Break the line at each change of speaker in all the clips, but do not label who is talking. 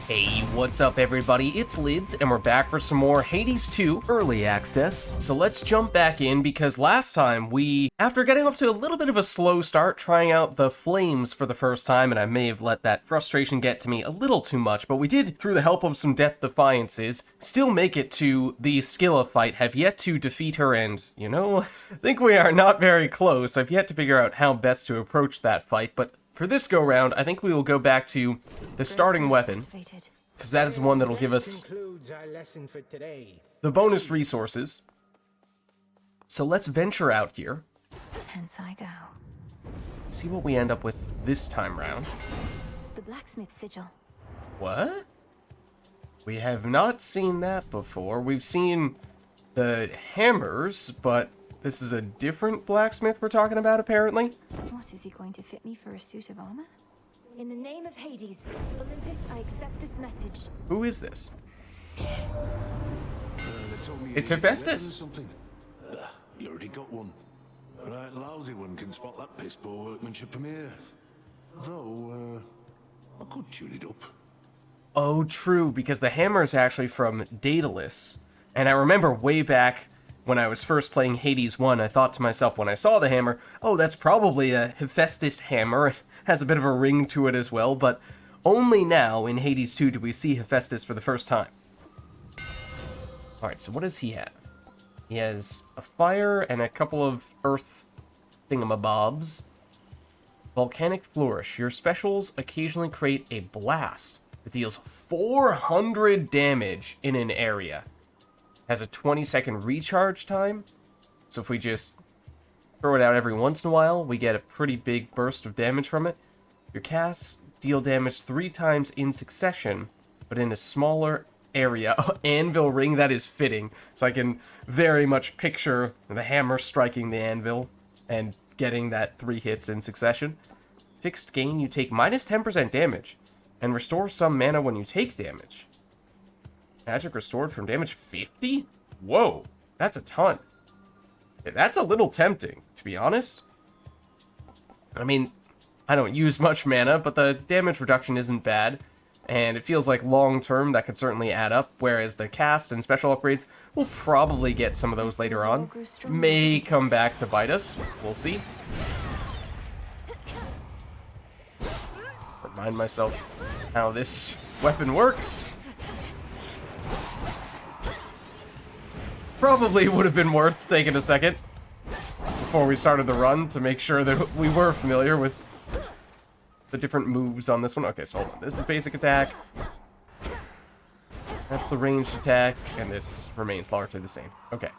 Hey, what's up everybody? It's Lids, and we're back for some more Hades 2 Early Access. So let's jump back in, because last time after getting off to a little bit of a slow start, trying out the flames for the first time, and I may have let that frustration get to me a little too much, but we did, through the help of some Death Defiances, still make it to the Scylla fight, have yet to defeat her, and, you know, I think we are not very close. I've yet to figure out how best to approach that fight, but for this go-round, I think we will go back to the starting weapon, because that is the one that will give us the bonus resources. So let's venture out here.
Hence I go.
See what we end up with this time round.
The blacksmith sigil.
What? We have not seen that before. We've seen the hammers, but this is a different blacksmith we're talking about, apparently.
What, is he going to fit me for a suit of armor? In the name of Hades, Olympus, I accept this message.
Who is this? It's Hephaestus.
You already got one. A right lousy one can spot that piss poor workmanship from here. Though, I could tune it up.
Oh, true, because the hammer is actually from Daedalus. And I remember way back when I was first playing Hades 1, I thought to myself when I saw the hammer, oh, that's probably a Hephaestus hammer. It has a bit of a ring to it as well, but only now in Hades 2 do we see Hephaestus for the first time. Alright, so what does he have? He has a fire and a couple of earth thingamabobs. Volcanic Flourish. Your specials occasionally create a blast that deals 400 damage in an area. Has a 20-second recharge time, so if we just throw it out every once in a while, we get a pretty big burst of damage from it. Your casts deal damage 3 times in succession, but in a smaller area. Anvil ring, that is fitting, so I can very much picture the hammer striking the anvil and getting that 3 hits in succession. Fixed gain, you take minus 10% damage, and restore some mana when you take damage. Magic restored from damage 50? Whoa, that's a ton. That's a little tempting, to be honest. I mean, I don't use much mana, but the damage reduction isn't bad, and it feels like long-term that could certainly add up, whereas the cast and special upgrades, we'll probably get some of those later on. May come back to bite us. We'll see. Remind myself how this weapon works. Probably would have been worth taking a second before we started the run to make sure that we were familiar with the different moves on this one. Okay, so hold on. This is basic attack. That's the ranged attack, and this remains largely the same. Okay.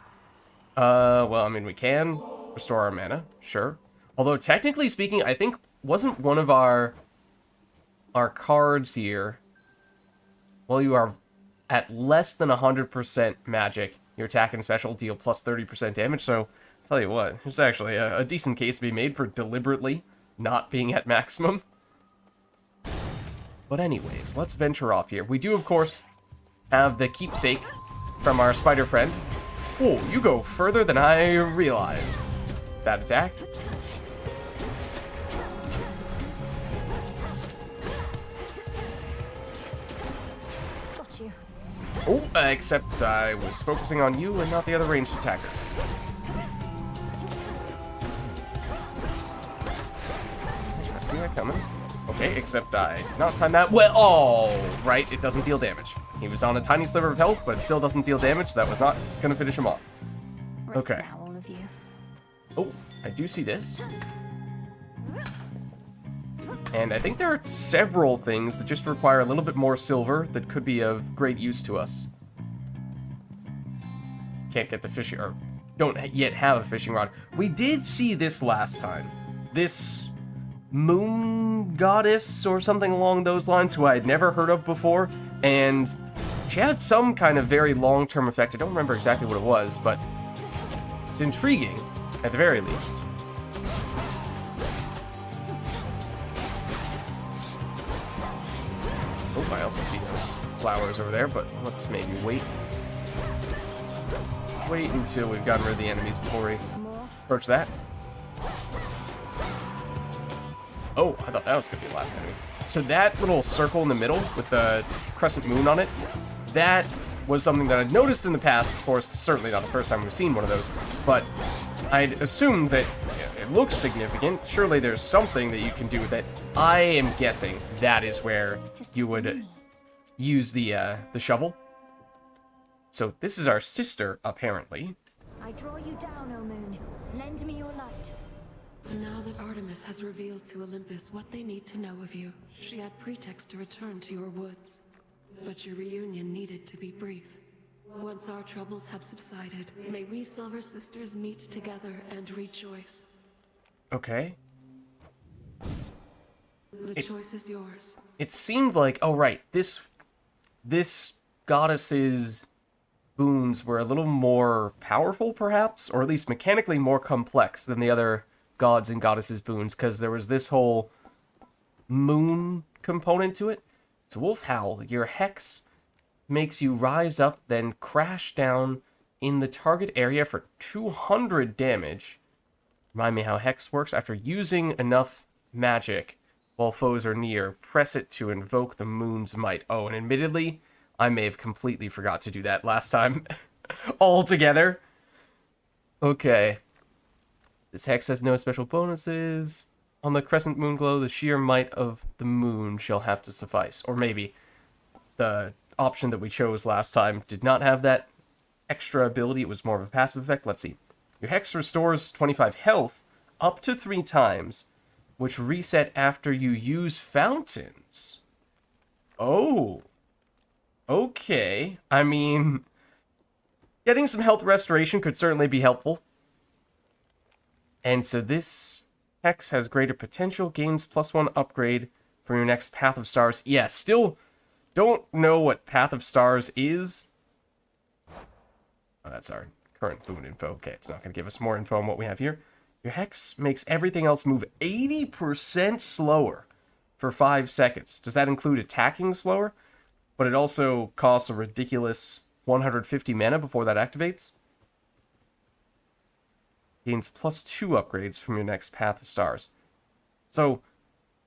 Well, I mean, we can restore our mana, sure. Although, technically speaking, I think wasn't one of our cards here, well, you are at less than 100% magic, your attack and special deal plus 30% damage, so I'll tell you what, there's actually a decent case to be made for deliberately not being at maximum. But anyways, let's venture off here. We do, of course, have the keepsake from our spider friend. Oh, you go further than I realized. That attack. Oh, except I was focusing on you and not the other ranged attackers. I see that coming. Okay, except I did not time that well. Oh, right, it doesn't deal damage. He was on a tiny sliver of health, but it still doesn't deal damage. So that was not going to finish him off. Okay. Oh, I do see this. And I think there are several things that just require a little bit more silver that could be of great use to us. Can't get the fishing, or don't yet have a fishing rod. We did see this last time. This moon goddess or something along those lines who I had never heard of before. And she had some kind of very long-term effect. I don't remember exactly what it was, but it's intriguing at the very least. Oh, I also see those flowers over there, but let's maybe wait until we've gotten rid of the enemies before we approach that. Oh, I thought that was going to be the last enemy. So that little circle in the middle with the crescent moon on it, that was something that I'd noticed in the past. Of course, it's certainly not the first time we've seen one of those, but I'd assumed that it looks significant. Surely there's something that you can do with it. I am guessing that is where you would use the shovel. So this is our sister, apparently.
I draw you down, O moon. Lend me your light.
Now that Artemis has revealed to Olympus what they need to know of you, she had pretext to return to your woods. But your reunion needed to be brief. Once our troubles have subsided, may we Silver Sisters meet together and rejoice.
Okay.
The choice is yours.
It seemed like, oh right, this goddess's boons were a little more powerful, perhaps, or at least mechanically more complex than the other gods and goddesses' boons, because there was this whole moon component to it. So Wolf Howl, your hex makes you rise up, then crash down in the target area for 200 damage. Remind me how hex works. After using enough magic while foes are near, press it to invoke the moon's might. Oh, and admittedly, I may have completely forgot to do that last time altogether. Okay. This hex has no special bonuses. On the crescent moon glow, the sheer might of the moon shall have to suffice. Or maybe the option that we chose last time did not have that extra ability. It was more of a passive effect. Let's see. Your hex restores 25 health up to 3 times, which reset after you use fountains. Oh. Okay. I mean, getting some health restoration could certainly be helpful. And so this hex has greater potential, gains +1 upgrade for your next Path of Stars. Yeah, still don't know what Path of Stars is. Oh, that's our current boon info. Okay, it's not going to give us more info on what we have here. Your hex makes everything else move 80% slower for 5 seconds. Does that include attacking slower? But it also costs a ridiculous 150 mana before that activates. Gains +2 upgrades from your next Path of Stars. So,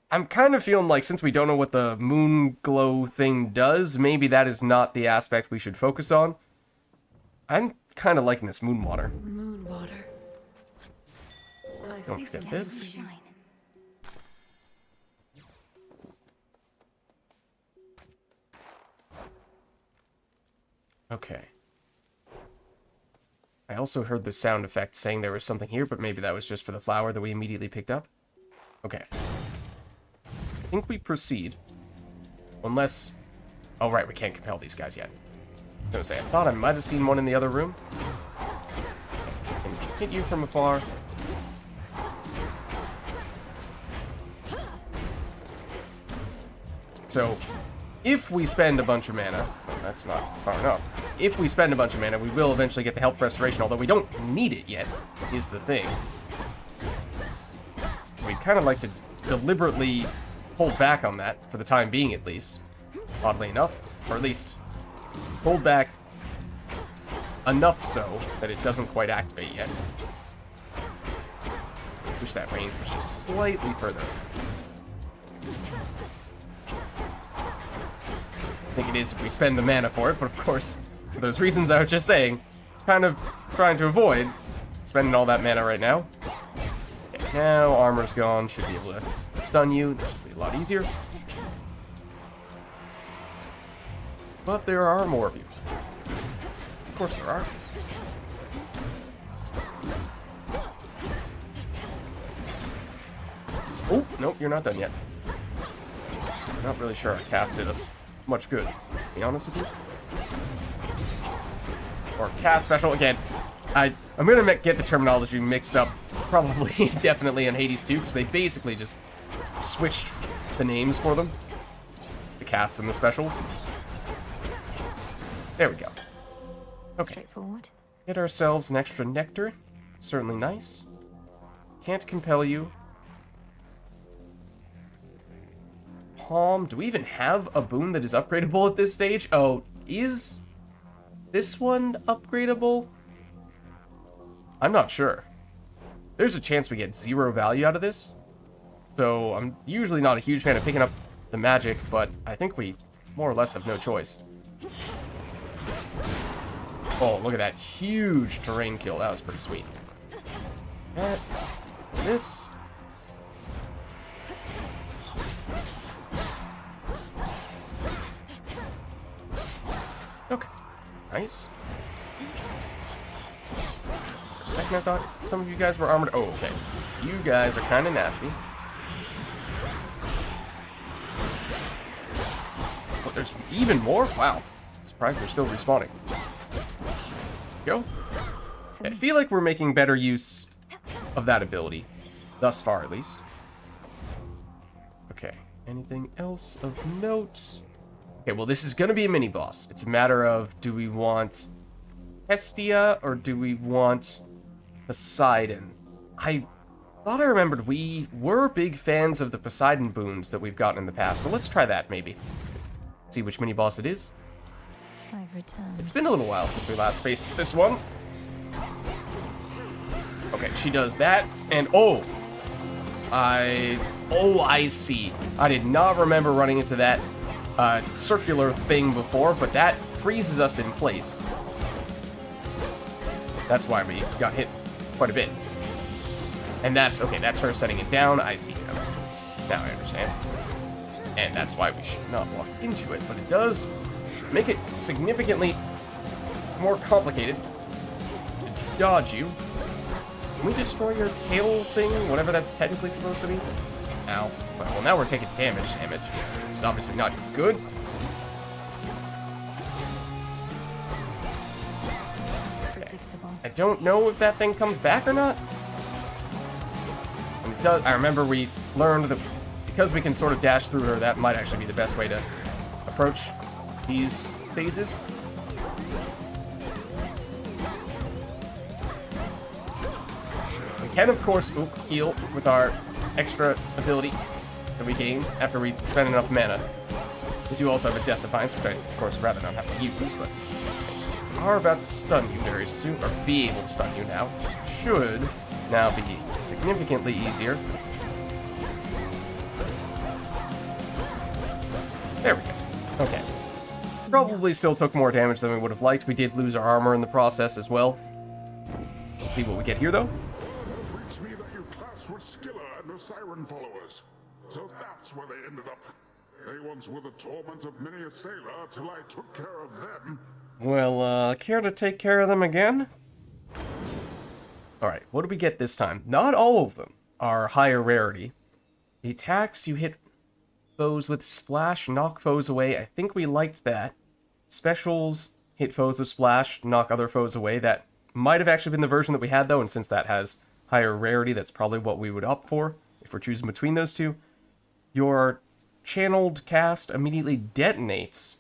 I'm kind of feeling like since we don't know what the moon glow thing does, maybe that is not the aspect we should focus on. I'm kind of liking this moon water.
Moon water. I
Don't
see
forget
some
this.
vision.
Okay. I also heard the sound effect saying there was something here, but maybe that was just for the flower that we immediately picked up. Okay. I think we proceed. Unless... Oh, right, we can't compel these guys yet. I was gonna say, I thought I might have seen one in the other room. Can hit you from afar. So, if we spend a bunch of mana... Oh, that's not far enough. If we spend a bunch of mana, we will eventually get the health restoration, although we don't need it yet, is the thing. So we'd kind of like to deliberately hold back on that, for the time being at least. Oddly enough. Or at least, hold back enough so that it doesn't quite activate yet. Wish that range was just slightly further. I think it is if we spend the mana for it, but of course, for those reasons I was just saying, kind of trying to avoid spending all that mana right now. Okay, now armor's gone, should be able to stun you, that should be a lot easier. But there are more of you. Of course there are. Oh, nope, you're not done yet. I'm not really sure I casted us much good, to be honest with you. Or cast special, again, I'm gonna get the terminology mixed up, probably definitely in Hades 2, because they basically just switched the names for them. The casts and the specials. There we go. Okay.
Straightforward.
Get ourselves an extra nectar. Certainly nice. Can't compel you. Palm. Do we even have a boon that is upgradable at this stage? Oh, is this one upgradable? I'm not sure. There's a chance we get 0 value out of this. So I'm usually not a huge fan of picking up the magic, but I think we more or less have no choice. Oh, look at that huge terrain kill. That was pretty sweet. That, this. Okay, nice. For a second I thought some of you guys were armored. Oh, okay. You guys are kind of nasty. Oh, there's even more? Wow. Surprised they're still respawning. Go. I feel like we're making better use of that ability. Thus far, at least. Okay. Anything else of note? Okay, well, this is going to be a mini-boss. It's a matter of, do we want Hestia or do we want Poseidon? I thought I remembered we were big fans of the Poseidon boons that we've gotten in the past, so let's try that, maybe. See which mini-boss it is.
I've returned.
It's been a little while since we last faced this one. Okay, she does that, and oh, I see. I did not remember running into that circular thing before, but that freezes us in place. That's why we got hit quite a bit. And that's, okay, that's her setting it down. I see now. Now I understand. And that's why we should not walk into it, but it does make it significantly more complicated to dodge you. Can we destroy your tail thing, whatever that's technically supposed to be? Ow. Well, now we're taking damage, which is obviously not good.
Predictable.
I don't know if that thing comes back or not. I remember we learned that because we can sort of dash through her, that might actually be the best way to approach these phases. We can, of course, heal with our extra ability that we gain after we spend enough mana. We do also have a Death Defiance, which I, of course, rather not have to use, but we are about to stun you very soon, or be able to stun you now. So it should now be significantly easier. There we go. Okay. Probably still took more damage than we would have liked. We did lose our armor in the process as well. Let's see what we get here, though.
It freaks me that you clashed with Skilla and the Siren followers. So that's where they ended up. They once were the torment of many a sailor till I took care of them.
Well, care to take care of them again? Alright, what do we get this time? Not all of them are higher rarity. The attacks you hit foes with Splash, knock foes away. I think we liked that. Specials, hit foes with Splash, knock other foes away. That might have actually been the version that we had, though, and since that has higher rarity, that's probably what we would opt for, if we're choosing between those two. Your channeled cast immediately detonates,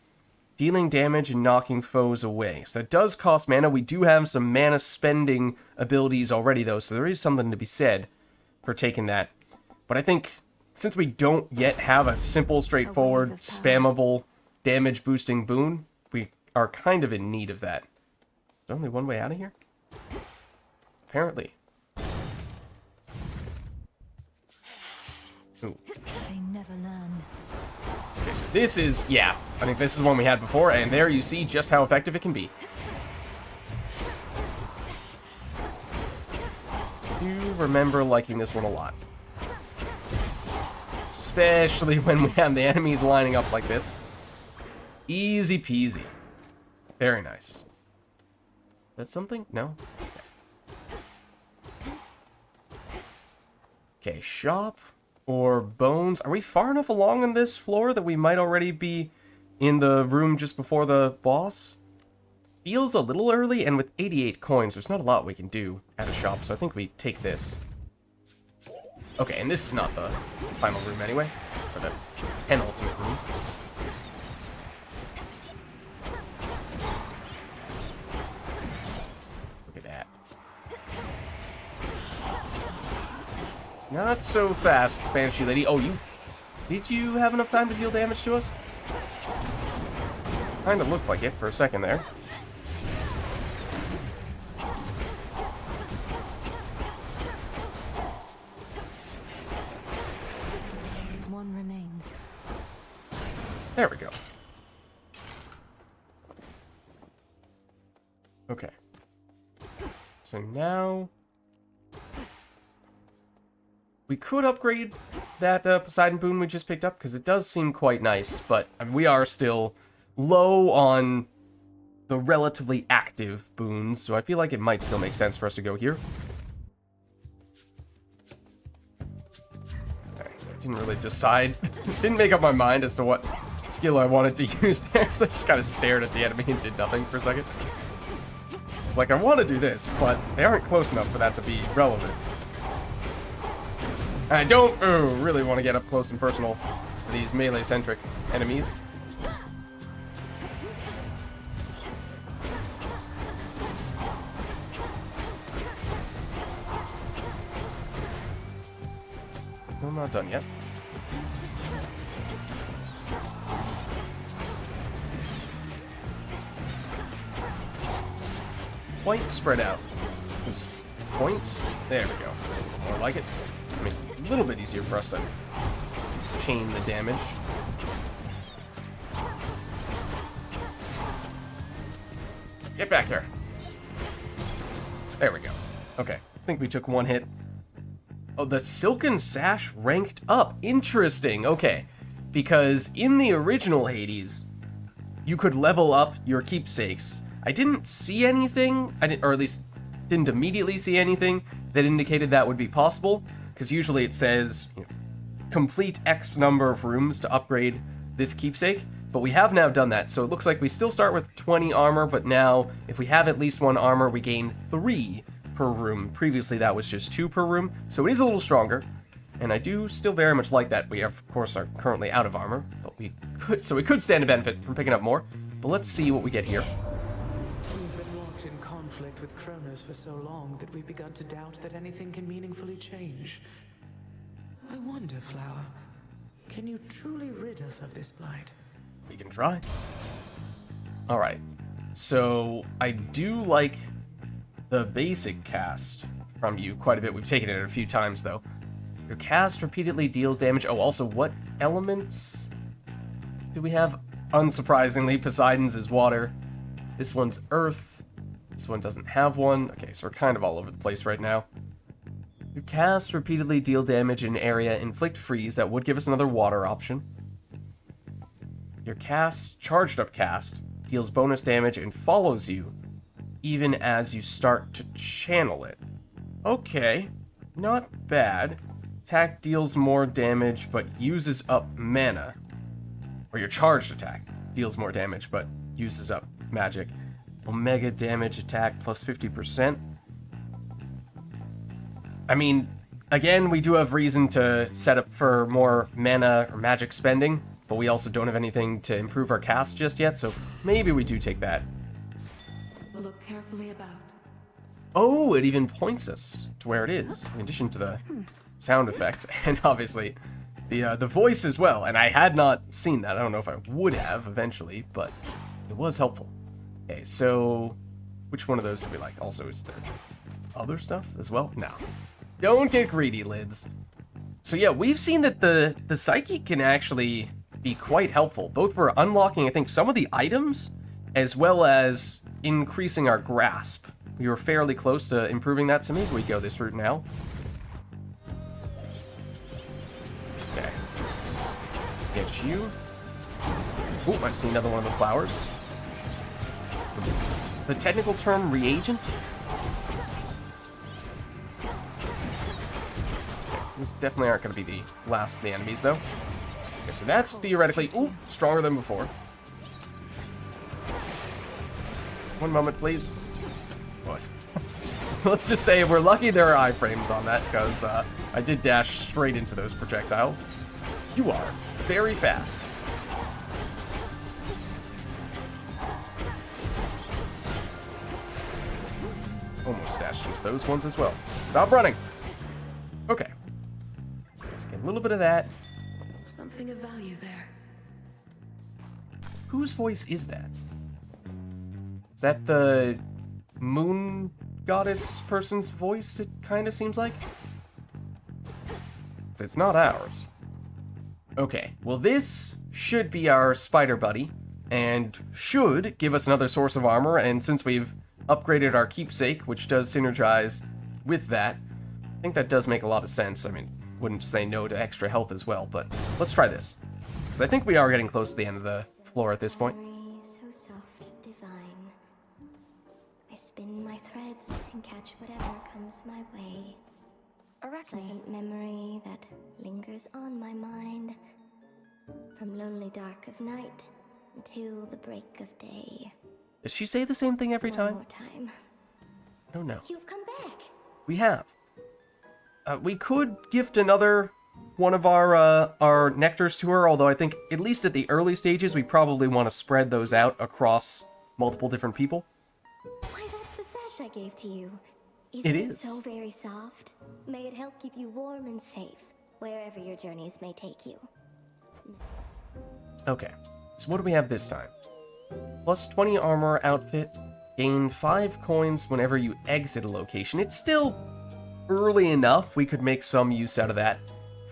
dealing damage and knocking foes away. So it does cost mana. We do have some mana spending abilities already, though, so there is something to be said for taking that. But I think since we don't yet have a simple, straightforward, spammable, damage-boosting boon, we are kind of in need of that. There's only one way out of here? Apparently. Ooh.
They never learn.
This is, yeah, I think this is one we had before, and there you see just how effective it can be. I do remember liking this one a lot. Especially when we have the enemies lining up like this. Easy peasy. Very nice. That's something? No? Okay, shop or bones. Are we far enough along on this floor that we might already be in the room just before the boss? Feels a little early, and with 88 coins, there's not a lot we can do at a shop, so I think we take this. Okay, and this is not the final room anyway, or the penultimate room. Look at that. Not so fast, Banshee Lady. Oh, did you have enough time to deal damage to us? Kinda looked like it for a second there.
One remains.
There we go. Okay. So now... we could upgrade that Poseidon boon we just picked up, because it does seem quite nice, but I mean, we are still low on the relatively active boons, so I feel like it might still make sense for us to go here. Okay, I didn't really decide, didn't make up my mind as to what skill I wanted to use there, so I just kind of stared at the enemy and did nothing for a second. It's like, I want to do this, but they aren't close enough for that to be relevant. And I don't really want to get up close and personal to these melee-centric enemies. Still not done yet. Quite spread out. This point, there we go. That's a little more like it. I mean, a little bit easier for us to chain the damage. Get back here. There we go. Okay, I think we took one hit. Oh, the Silken Sash ranked up. Interesting. Okay, because in the original Hades, you could level up your keepsakes. I didn't see anything, or at least didn't immediately see anything that indicated that would be possible, because usually it says, you know, complete X number of rooms to upgrade this keepsake, but we have now done that, so it looks like we still start with 20 armor, but now, if we have at least 1 armor, we gain 3 per room. Previously, that was just 2 per room, so it is a little stronger, and I do still very much like that. We, of course, are currently out of armor, but we could stand to benefit from picking up more, but let's see what we get here.
We've been locked in conflict with Kronos for so long that we've begun to doubt that anything can meaningfully change. I wonder, Flower, can you truly rid us of this blight?
We can try. Alright, so I do like the basic cast from you quite a bit. We've taken it a few times, though. Your cast repeatedly deals damage. Oh, also, what elements do we have? Unsurprisingly, Poseidon's is water. This one's earth. This one doesn't have one. Okay, so we're kind of all over the place right now. Your cast repeatedly deal damage in area, inflict freeze. That would give us another water option. Your cast, charged up cast, deals bonus damage and follows you even as you start to channel it. Okay, not bad. Attack deals more damage but uses up mana. Or your charged attack deals more damage but uses up magic. Omega damage attack plus 50%. I mean, again, we do have reason to set up for more mana or magic spending, but we also don't have anything to improve our cast just yet, so maybe we do take that.
Look carefully about.
Oh, it even points us to where it is, in addition to the sound effect, and obviously the voice as well. And I had not seen that. I don't know if I would have eventually, but it was helpful. Okay, so which one of those do we like? Also, is there other stuff as well? No. Don't get greedy, Lids. So yeah, we've seen that the Psyche can actually be quite helpful, both for unlocking, I think, some of the items, as well as increasing our grasp. We were fairly close to improving that, so maybe we go this route now. Okay, let's get you. Oh, I see another one of the flowers. Is the technical term reagent? Okay, these definitely aren't going to be the last of the enemies, though. Okay, so that's theoretically, ooh, stronger than before. One moment, please. What? Let's just say we're lucky there are iframes on that, because I did dash straight into those projectiles. You are very fast. Almost dashed into those ones as well. Stop running! Okay. Let's get a little bit of that.
Something of value there.
Whose voice is that? Is that the moon goddess person's voice, it kind of seems like? It's not ours. Okay, well this should be our spider buddy, and should give us another source of armor, and since we've upgraded our keepsake, which does synergize with that, I think that does make a lot of sense. I mean, wouldn't say no to extra health as well, but let's try this. Because I think we are getting close to the end of the floor at this point.
Memory so soft, divine. I spin my threads and catch whatever comes my way.
Arachne.
Pleasant memory that lingers on my mind. From lonely dark of night until the break of day.
Does she say the same thing every
One
time?
more time.
I don't know.
You've come back.
We have. We could gift another one of our nectars to her, although I think, at least at the early stages, we probably want to spread those out across multiple different people.
Why, that's the sash I gave to you.
It
Isn't
is.
so very soft? May it help keep you warm and safe, wherever your journeys may take you.
Okay, so what do we have this time? Plus 20 armor outfit, gain 5 coins whenever you exit a location. It's still early enough, we could make some use out of that.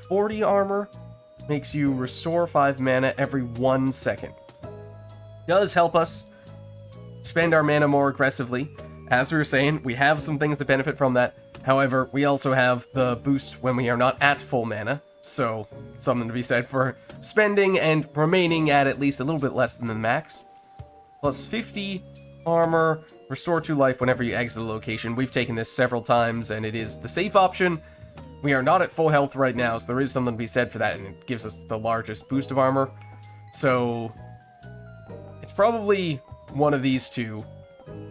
40 armor makes you restore 5 mana every 1 second. Does help us spend our mana more aggressively. As we were saying, we have some things that benefit from that. However, we also have the boost when we are not at full mana, so something to be said for spending and remaining at least a little bit less than the max. Plus 50 armor, restore 2 life whenever you exit a location. We've taken this several times, and it is the safe option. We are not at full health right now, so there is something to be said for that, and it gives us the largest boost of armor. So it's probably one of these two.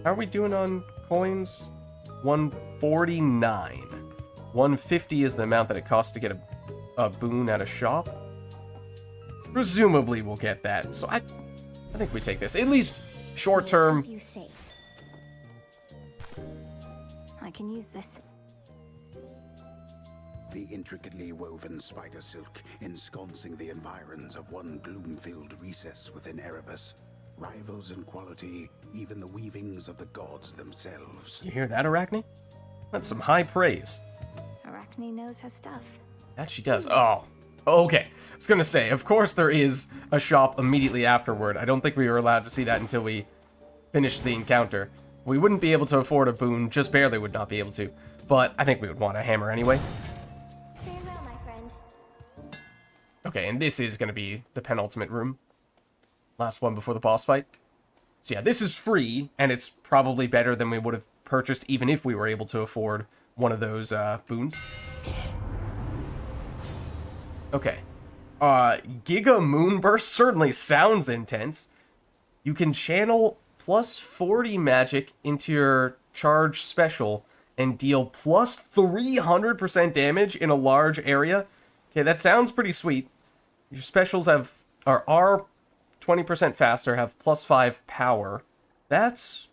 How are we doing on coins? 149. 150 is the amount that it costs to get a boon at a shop. Presumably we'll get that. So I think we take this. At least short term.
Keep you safe.
I can use this.
The intricately woven spider silk ensconcing the environs of one gloom-filled recess within Erebus. Rivals in quality, even the weavings of the gods themselves.
You hear that, Arachne? That's some high praise.
Arachne knows her stuff.
That she does. Oh, okay. I was gonna say, of course there is a shop immediately afterward. I don't think we were allowed to see that until we finished the encounter. We wouldn't be able to afford a boon, just barely would not be able to. But I think we would want a hammer anyway.
Farewell, my friend.
Okay, and this is gonna be the penultimate room. Last one before the boss fight. So yeah, this is free, and it's probably better than we would have purchased even if we were able to afford one of those boons. Okay. Giga Moonburst certainly sounds intense. You can channel plus 40 magic into your charge special and deal plus 300% damage in a large area. Okay, that sounds pretty sweet. Your specials are 20% faster, have plus 5 power. That's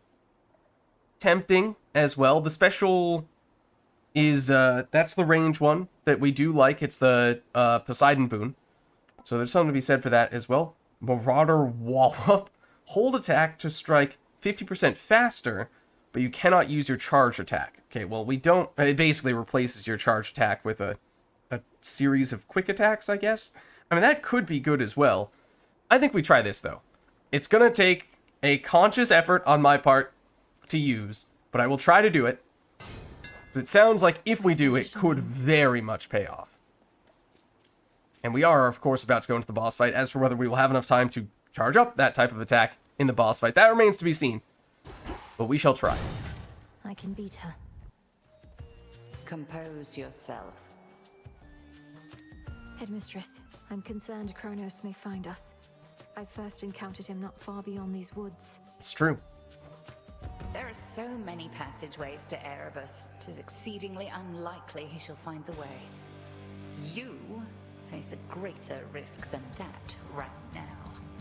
tempting as well. The special is, that's the range one that we do like. It's the Poseidon boon. So there's something to be said for that as well. Marauder Wallop. Hold attack to strike 50% faster, but you cannot use your charge attack. Okay, well, we don't... It basically replaces your charge attack with a series of quick attacks, I guess. I mean, that could be good as well. I think we try this, though. It's going to take a conscious effort on my part to use, but I will try to do it. It sounds like if we do, it could very much pay off. And we are, of course, about to go into the boss fight. As for whether we will have enough time to charge up that type of attack in the boss fight, that remains to be seen. But we shall try.
I can beat her.
Compose yourself.
Headmistress, I'm concerned Kronos may find us. I first encountered him not far beyond these woods.
It's true.
There are so many passageways to Erebus. 'Tis exceedingly unlikely he shall find the way. You face a greater risk than that right now.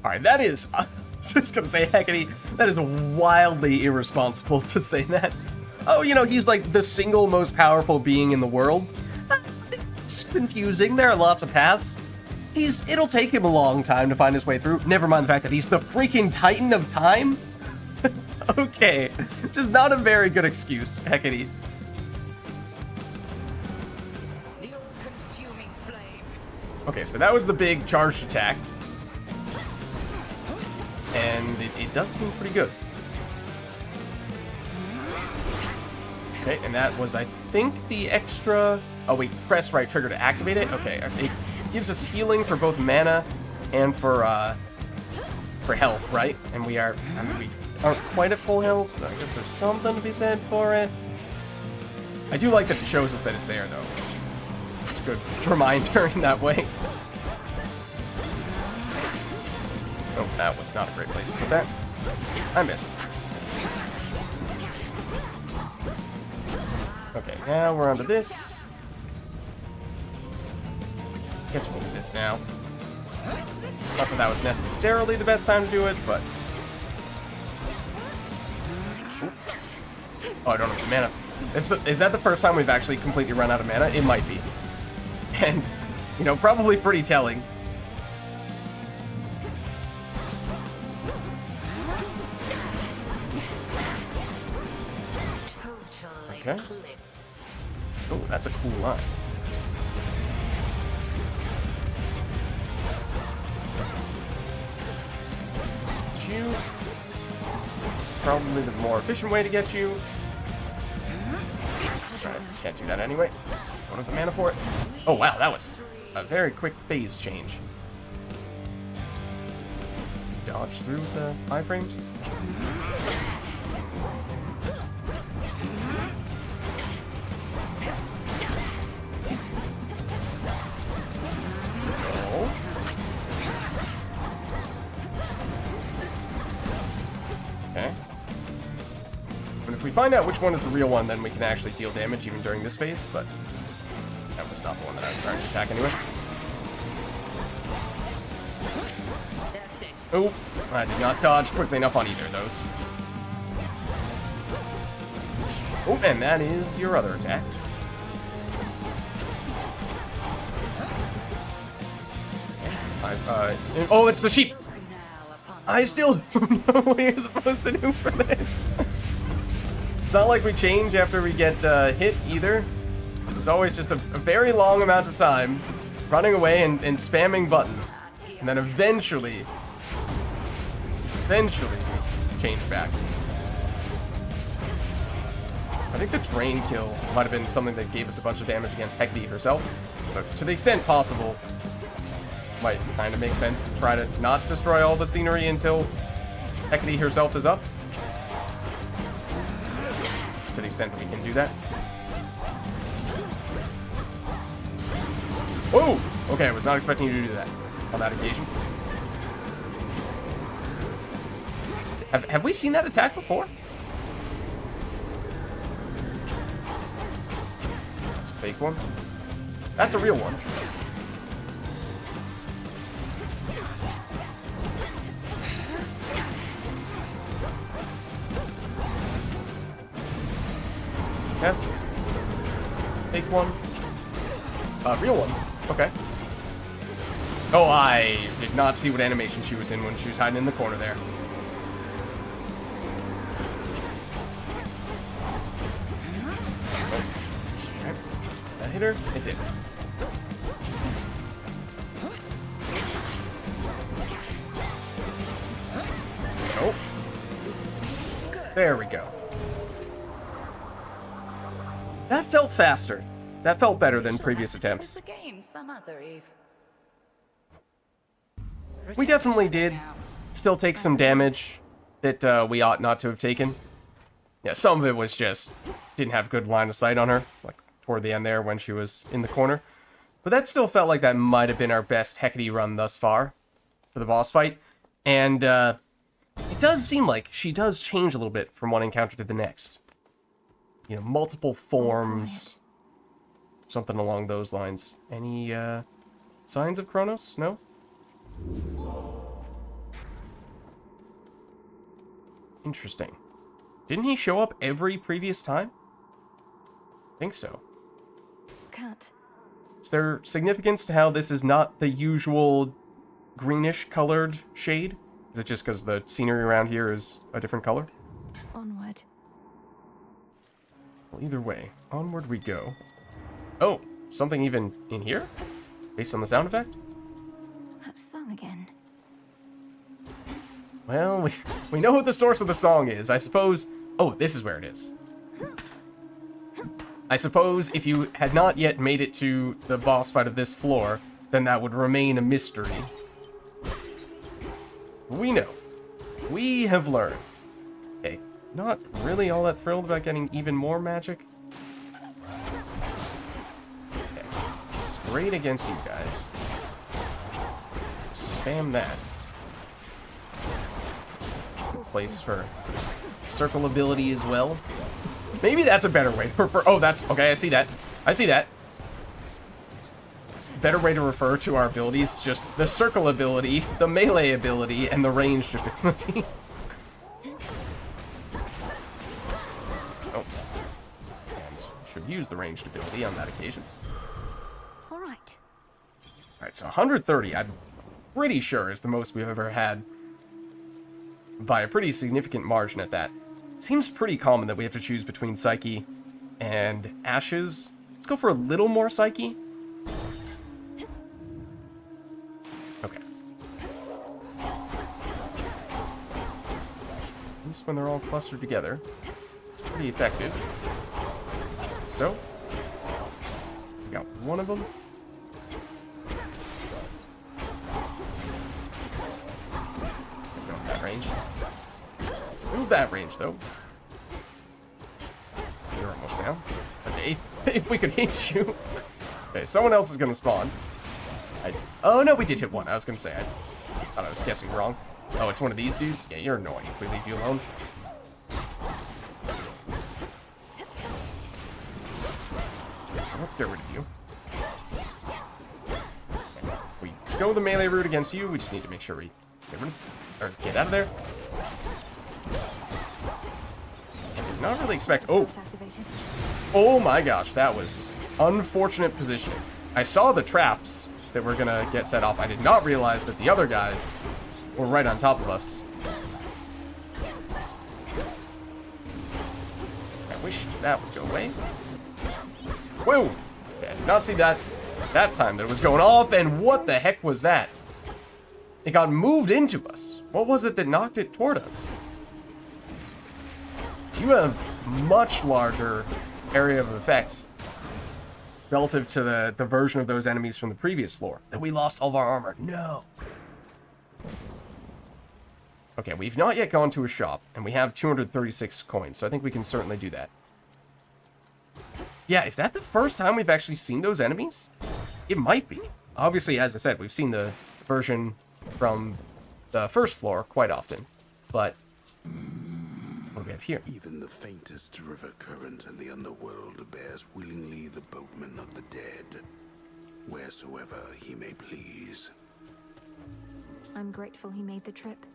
Alright, that is... I was just gonna say, Hecate, that is wildly irresponsible to say that. Oh, you know, he's like the single most powerful being in the world. It's confusing. There are lots of paths. It'll take him a long time to find his way through. Never mind the fact that he's the freaking Titan of Time. Okay, just not a very good excuse, Hecate.
The all-consuming flame.
Okay, so that was the big charged attack. And it does seem pretty good. Okay, and that was, I think, the extra... Oh, wait, press right trigger to activate it? Okay, it gives us healing for both mana and for health, right? And we are... I mean, we aren't quite at full health, so I guess there's something to be said for it. I do like that it shows us that it's there, though. It's a good reminder in that way. Oh, that was not a great place to put that. I missed. Okay, now we're onto this. Guess we'll do this now. Not that that was necessarily the best time to do it, but... Oop. Oh, I don't have mana. Is that the first time we've actually completely run out of mana? It might be. And, you know, probably pretty telling. Okay. Oh, that's a cool line. Get you. This is probably the more efficient way to get you. Alright, can't do that anyway. Don't have the mana for it. Oh wow, that was a very quick phase change. Dodge through the iframes. If we find out which one is the real one, then we can actually deal damage even during this phase, but that was not the one that I was starting to attack anyway. Oh, I did not dodge quickly enough on either of those. Oh, and that is your other attack. Oh, it's the sheep! I still don't know what you're supposed to do for this. It's not like we change after we get hit either. It's always just a very long amount of time running away and spamming buttons. And then eventually change back. I think the train kill might have been something that gave us a bunch of damage against Hecate herself. So to the extent possible, might kind of make sense to try to not destroy all the scenery until Hecate herself is up. To the extent that we can do that. Whoa! Okay, I was not expecting you to do that on that occasion. Have we seen that attack before? That's a fake one. That's a real one. Test. Fake one. Real one. Okay. Oh, I did not see what animation she was in when she was hiding in the corner there. Okay. That hit her? It did. Nope. There we go. That felt faster. That felt better than previous attempts. We definitely did still take some damage that we ought not to have taken. Yeah, some of it was just didn't have good line of sight on her, like toward the end there when she was in the corner. But that still felt like that might have been our best Hecate run thus far for the boss fight. And it does seem like she does change a little bit from one encounter to the next. You know, multiple forms, something along those lines. Any signs of Kronos? No? Interesting. Didn't he show up every previous time? I think so.
Cat.
Is there significance to how this is not the usual greenish colored shade? Is it just because the scenery around here is a different color?
Onward.
Well, either way, onward we go. Oh, something even in here? Based on the sound effect?
That song again.
Well, we know what the source of the song is. I suppose... Oh, this is where it is. I suppose if you had not yet made it to the boss fight of this floor, then that would remain a mystery. We know. We have learned. Okay, not really all that thrilled about getting even more magic. Okay, this is great against you guys. Spam that. Place for circle ability as well. Maybe that's a better way to refer. Oh, that's okay. I see that. I see that. Better way to refer to our abilities: just the circle ability, the melee ability, and the ranged ability. Oh, and should use the ranged ability on that occasion.
All right.
All right, so 130. I'm pretty sure is the most we've ever had. By a pretty significant margin at that. Seems pretty common that we have to choose between Psyche and Ashes. Let's go for a little more Psyche. Okay. At least when they're all clustered together, it's pretty effective. So, we got one of them. Go in that range. Move that range, though. You're almost down. Okay, if we could hit you. Okay, someone else is gonna spawn. Oh, no, we did hit one. I was gonna say, I thought I was guessing wrong. Oh, it's one of these dudes? Yeah, you're annoying if we leave you alone. So let's get rid of you. We go the melee route against you. We just need to make sure we get out of there. Not really expect. Oh my gosh, that was unfortunate positioning. I saw the traps that were gonna get set off. I did not realize that the other guys were right on top of us. I wish that would go away. Whoa! Okay, I did not see that time that it was going off, and what the heck was that? It got moved into us. What was it that knocked it toward us? You have much larger area of effect relative to the version of those enemies from the previous floor. That we lost all of our armor. No. Okay, we've not yet gone to a shop, and we have 236 coins, so I think we can certainly do that. Yeah, is that the first time we've actually seen those enemies? It might be. Obviously, as I said, we've seen the version from the first floor quite often, but... What do we have here?
Even the faintest river current in the underworld bears willingly the boatman of the dead, wheresoever he may please.
I'm grateful he made the trip.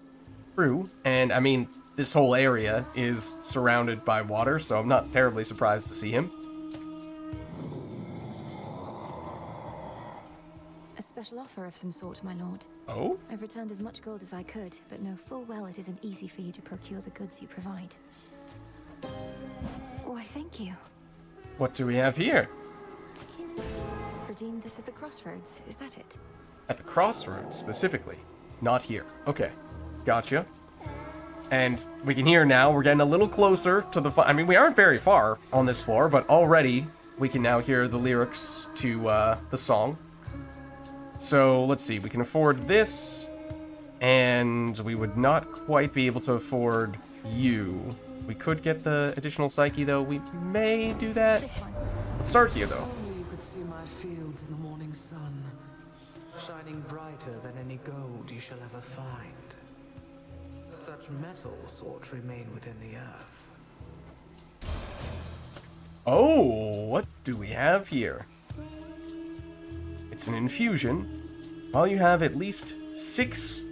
True, and I mean, this whole area is surrounded by water, so I'm not terribly surprised to see him.
A special offer of some sort, my lord.
Oh?
I've returned as much gold as I could, but know full well it isn't easy for you to procure the goods you provide. Why, thank you.
What do we have here?
Redeemed this at the crossroads, is that it?
At the crossroads, specifically. Not here. Okay. Gotcha. And we can hear now, we're getting a little closer to the... I mean, we aren't very far on this floor, but already we can now hear the lyrics to the song. So, let's see, we can afford this, and we would not quite be able to afford you. We could get the additional Psyche, though. We may do that. Start here, though.
Only you could see my fields in the morning sun, shining brighter than any gold you shall ever find. Such metals ought to remain within the earth.
Oh, what do we have here? It's an infusion. While you have at least 6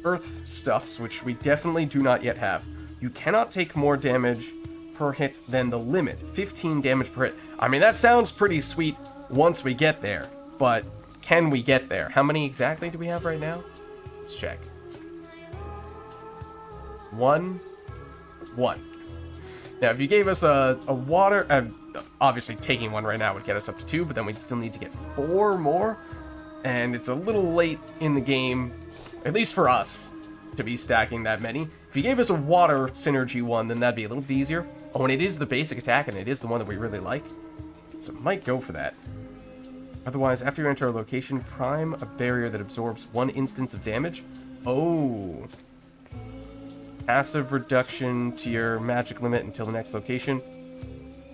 earth stuffs, which we definitely do not yet have, you cannot take more damage per hit than the limit. 15 damage per hit. I mean, that sounds pretty sweet once we get there, but can we get there? How many exactly do we have right now? Let's check. 1. Now, if you gave us a water... obviously, taking one right now would get us up to 2, but then we'd still need to get 4 more. and it's a little late in the game, at least for us, to be stacking that many. If you gave us a water synergy one, then that'd be a little bit easier. Oh, and it is the basic attack, and it is the one that we really like, so might go for that. Otherwise, after you enter a location, prime a barrier that absorbs 1 instance of damage. Oh. Passive reduction to your magic limit until the next location.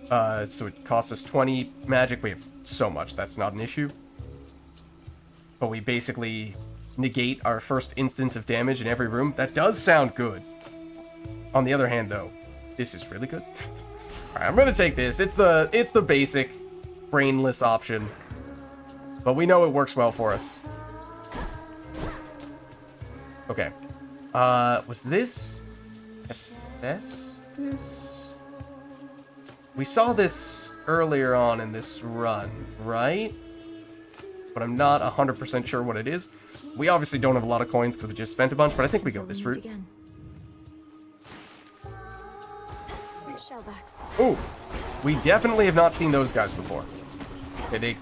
So it costs us 20 magic. We have so much, that's not an issue. But we basically negate our first instance of damage in every room. That does sound good. On the other hand, though, this is really good. Alright, I'm gonna take this. It's the basic, brainless option. But we know it works well for us. Okay. Was this Hephaestus? We saw this earlier on in this run, right? But I'm not 100% sure what it is. We obviously don't have a lot of coins because we just spent a bunch, but I think we go this route. Oh, we definitely have not seen those guys before. Okay, they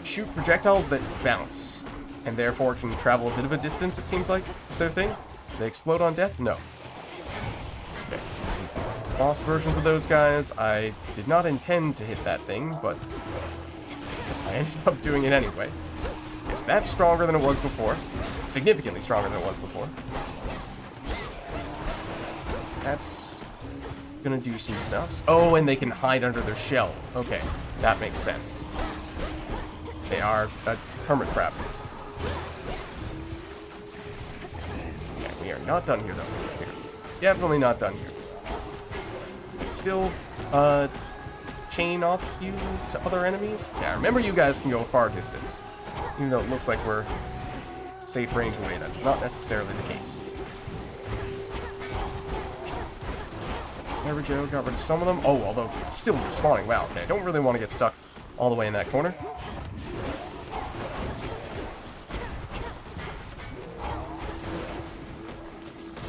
shoot projectiles that bounce, and therefore can travel a bit of a distance, it seems like. Is their thing? They explode on death? No. Okay, some boss versions of those guys. I did not intend to hit that thing, but I ended up doing it anyway. Yes, that's stronger than it was before. Significantly stronger than it was before. That's gonna do some stuff. Oh, and they can hide under their shell. Okay, that makes sense. They are a hermit crab. Okay, we are not done here, though. We're definitely not done here. Still, chain off you to other enemies? Yeah, remember you guys can go far distance. Even though it looks like we're safe range away, that's not necessarily the case. There we go, got rid of some of them. Oh, although it's still respawning. Wow, okay, I don't really want to get stuck all the way in that corner.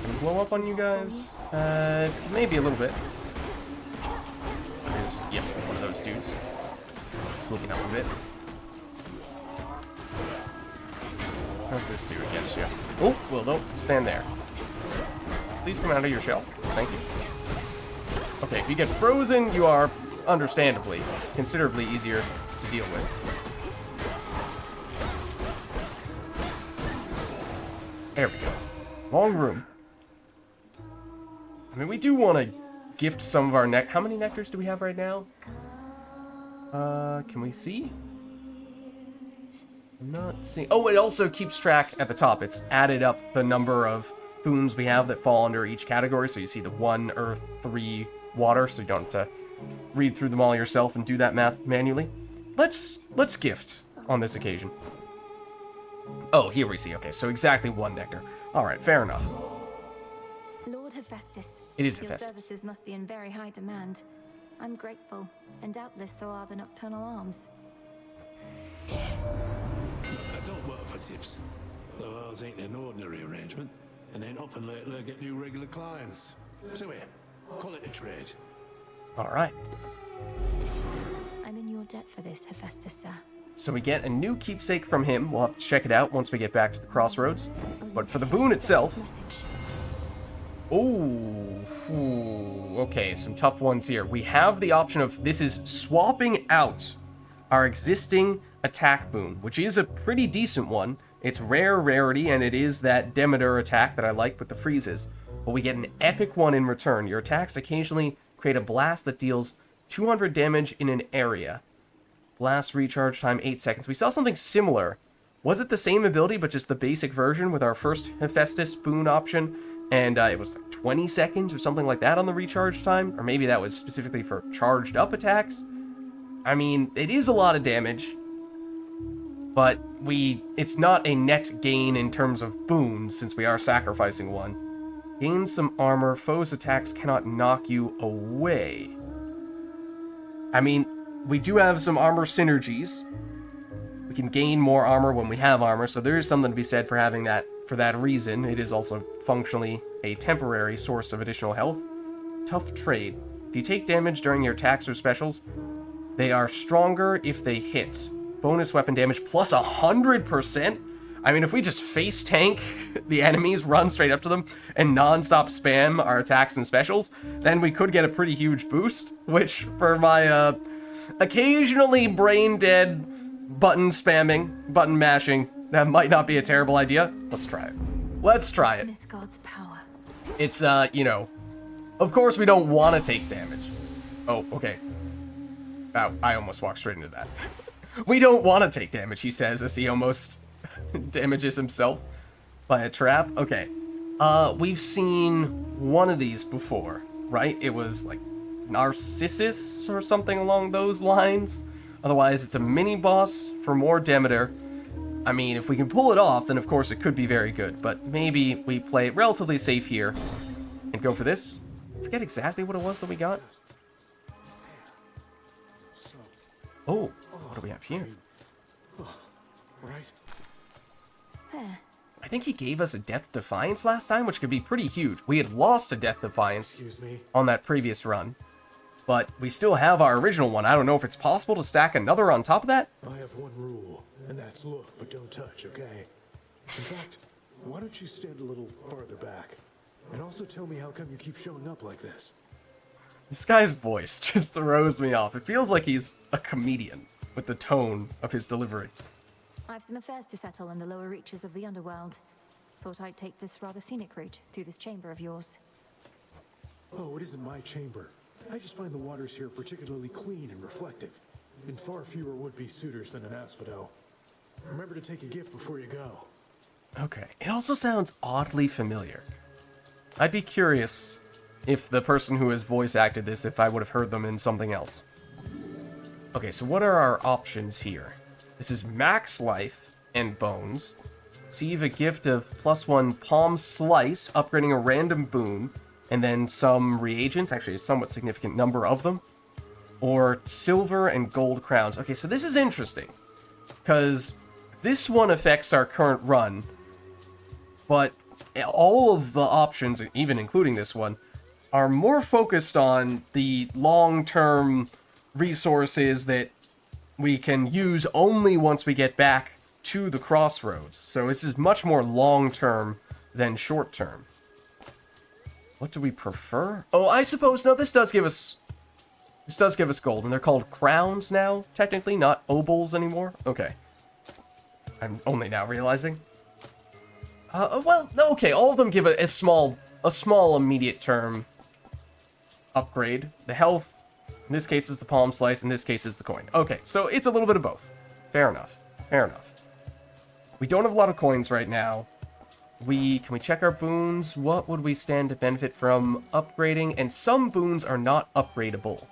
Can we blow up on you guys? Maybe a little bit. It's, yeah, one of those dudes. Sneaking up a bit. How's this do against you? Oh, well, don't stand there. Please come out of your shell. Thank you. Okay, if you get frozen, you are, understandably, considerably easier to deal with. There we go. Long room. I mean, we do want to gift some of our How many nectars do we have right now? Can we see? I'm not seeing. Oh, it also keeps track at the top. It's added up the number of boons we have that fall under each category. So you see the 1 earth, 3 water, so you don't have to read through them all yourself and do that math manually. Let's gift on this occasion. Oh, here we see. Okay, so exactly 1 nectar. All right, fair enough.
Lord Hephaestus.
It is
Your
Hephaestus.
services must be in very high demand. I'm grateful, and doubtless so are the nocturnal arms.
I don't work for tips. Though ours ain't an ordinary arrangement, and ain't often lately I get new regular clients. So here, call it a trade.
All right.
I'm in your debt for this, Hephaestus, sir.
So we get a new keepsake from him. We'll have to check it out once we get back to the crossroads. But for the boon itself... Oh, okay, some tough ones here. We have the option of, this is swapping out our existing attack boon, which is a pretty decent one. It's rarity, and it is that Demeter attack that I like with the freezes. But we get an epic one in return. Your attacks occasionally create a blast that deals 200 damage in an area. Blast recharge time 8 seconds. We saw something similar. Was it the same ability, but just the basic version with our first Hephaestus boon option? And it was like 20 seconds or something like that on the recharge time? Or maybe that was specifically for charged up attacks? I mean, it is a lot of damage. But it's not a net gain in terms of boons, since we are sacrificing one. Gain some armor. Foes' attacks cannot knock you away. I mean, we do have some armor synergies. We can gain more armor when we have armor, so there is something to be said for having that for that reason. It is also functionally a temporary source of additional health. Tough trade. If you take damage during your attacks or specials, they are stronger if they hit. bonus weapon damage plus 100%. I mean, if we just face tank the enemies, run straight up to them, and non-stop spam our attacks and specials, then we could get a pretty huge boost, which for my occasionally brain dead button spamming, button mashing, that might not be a terrible idea. Let's try it. Let's try it.
Smith God's power.
It's, you know, of course we don't want to take damage. Oh, okay. Wow, I almost walked straight into that. We don't want to take damage, he says, as he almost damages himself by a trap. Okay. We've seen one of these before, right? It was like Narcissus or something along those lines. Otherwise, it's a mini-boss for more Demeter. I mean, if we can pull it off, then of course it could be very good. But maybe we play it relatively safe here and go for this. I forget exactly what it was that we got. Oh, what do we have here?
Right.
There.
I think he gave us a Death Defiance last time, which could be pretty huge. We had lost a Death Defiance on that previous run, but we still have our original one. I don't know if it's possible to stack another on top of that.
I have one rule, and that's look, but don't touch, okay? In fact, why don't you stand a little farther back? And also tell me how come you keep showing up like this?
This guy's voice just throws me off. It feels like he's a comedian with the tone of his delivery.
I've some affairs to settle in the lower reaches of the underworld. Thought I'd take this rather scenic route through this chamber of yours.
Oh, it isn't my chamber. I just find the waters here particularly clean and reflective, and far fewer would-be suitors than an asphodel. Remember to take a gift before you go.
Okay, it also sounds oddly familiar. I'd be curious if the person who has voice acted this, if I would have heard them in something else. Okay, so what are our options here? This is max life and bones. Receive a gift of +1 palm slice, upgrading a random boon, and then some reagents, actually a somewhat significant number of them. Or silver and gold crowns. Okay, so this is interesting, because this one affects our current run, but all of the options, even including this one, are more focused on the long-term resources that we can use only once we get back to the crossroads. So this is much more long-term than short-term. What do we prefer? Oh, I suppose, no, this does give us gold, and they're called crowns now, technically, not obols anymore. Okay. I'm only now realizing. Well, okay, all of them give a small immediate term upgrade. The health, in this case, is the palm slice, in this case, is the coin. Okay, so it's a little bit of both. Fair enough. Fair enough. We don't have a lot of coins right now. Can we check our boons? What would we stand to benefit from upgrading? And some boons are not upgradable.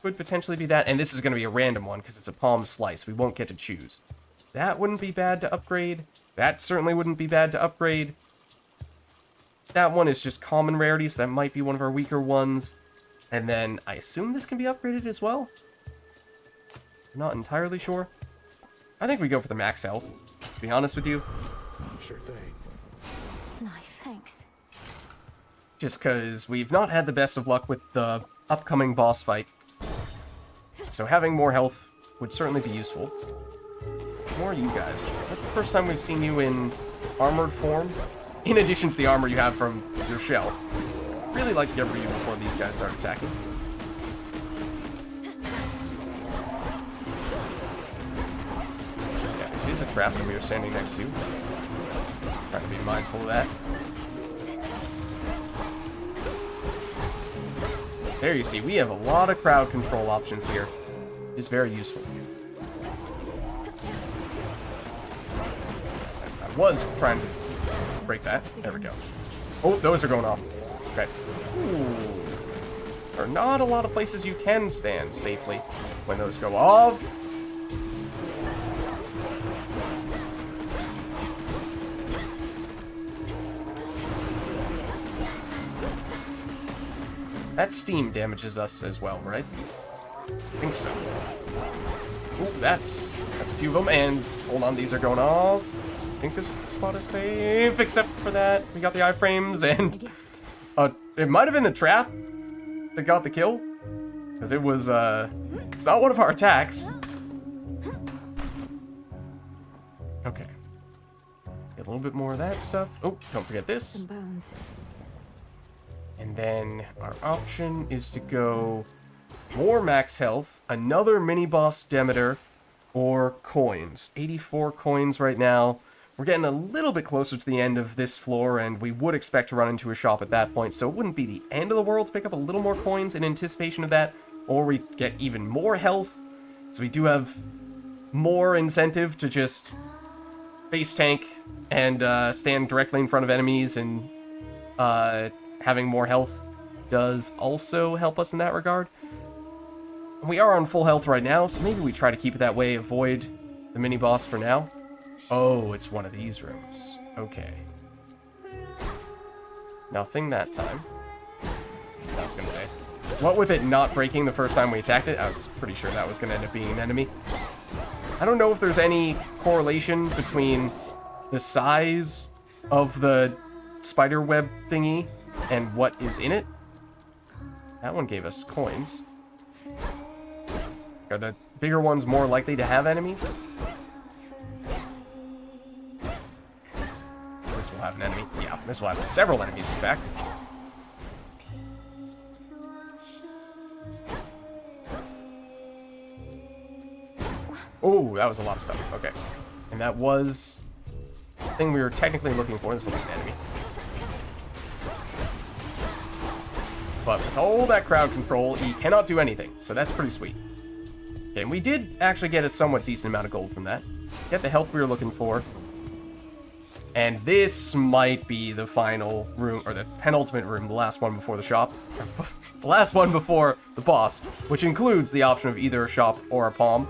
Could potentially be that, and this is going to be a random one because it's a palm slice. We won't get to choose. That wouldn't be bad to upgrade. That certainly wouldn't be bad to upgrade. That one is just common rarity, so that might be one of our weaker ones. And then I assume this can be upgraded as well? Not entirely sure. I think we go for the max health, to be honest with you.
Sure thing.
Life, thanks.
Just because we've not had the best of luck with the upcoming boss fight. So having more health would certainly be useful. More are you guys? Is that the first time we've seen you in armored form? In addition to the armor you have from your shell. Really like to get rid of you before these guys start attacking. Yeah, this is a trap that we are standing next to. Trying to be mindful of that. There you see, we have a lot of crowd control options here. It's very useful. I was trying to break that. There we go. Oh, those are going off. Okay. Ooh. There are not a lot of places you can stand safely when those go off. That steam damages us as well, right? I think so. Ooh, that's a few of them, and hold on, these are going off. I think this spot is safe, except for that. We got the iframes, and it might have been the trap that got the kill. Because it's not one of our attacks. Okay. Get a little bit more of that stuff. Oh, don't forget this.
Some bones.
And then our option is to go more max health, another mini-boss Demeter, or coins. 84 coins right now. We're getting a little bit closer to the end of this floor, and we would expect to run into a shop at that point, so it wouldn't be the end of the world to pick up a little more coins in anticipation of that, or we get even more health, so we do have more incentive to just base tank and stand directly in front of enemies, and having more health does also help us in that regard. We are on full health right now, so maybe we try to keep it that way, avoid the mini-boss for now. Oh, it's one of these rooms. Okay. Nothing that time. I was gonna say. What with it not breaking the first time we attacked it, I was pretty sure that was gonna end up being an enemy. I don't know if there's any correlation between the size of the spider web thingy and what is in it. That one gave us coins. Are the bigger ones more likely to have enemies? This will have an enemy. Yeah, this will have several enemies, in fact. Oh, that was a lot of stuff. Okay. And that was the thing we were technically looking for. This will be an enemy. But with all that crowd control, he cannot do anything. So that's pretty sweet. Okay, and we did actually get a somewhat decent amount of gold from that. Get the health we were looking for. And this might be the final room, or the penultimate room, the last one before the shop. The last one before the boss, which includes the option of either a shop or a palm.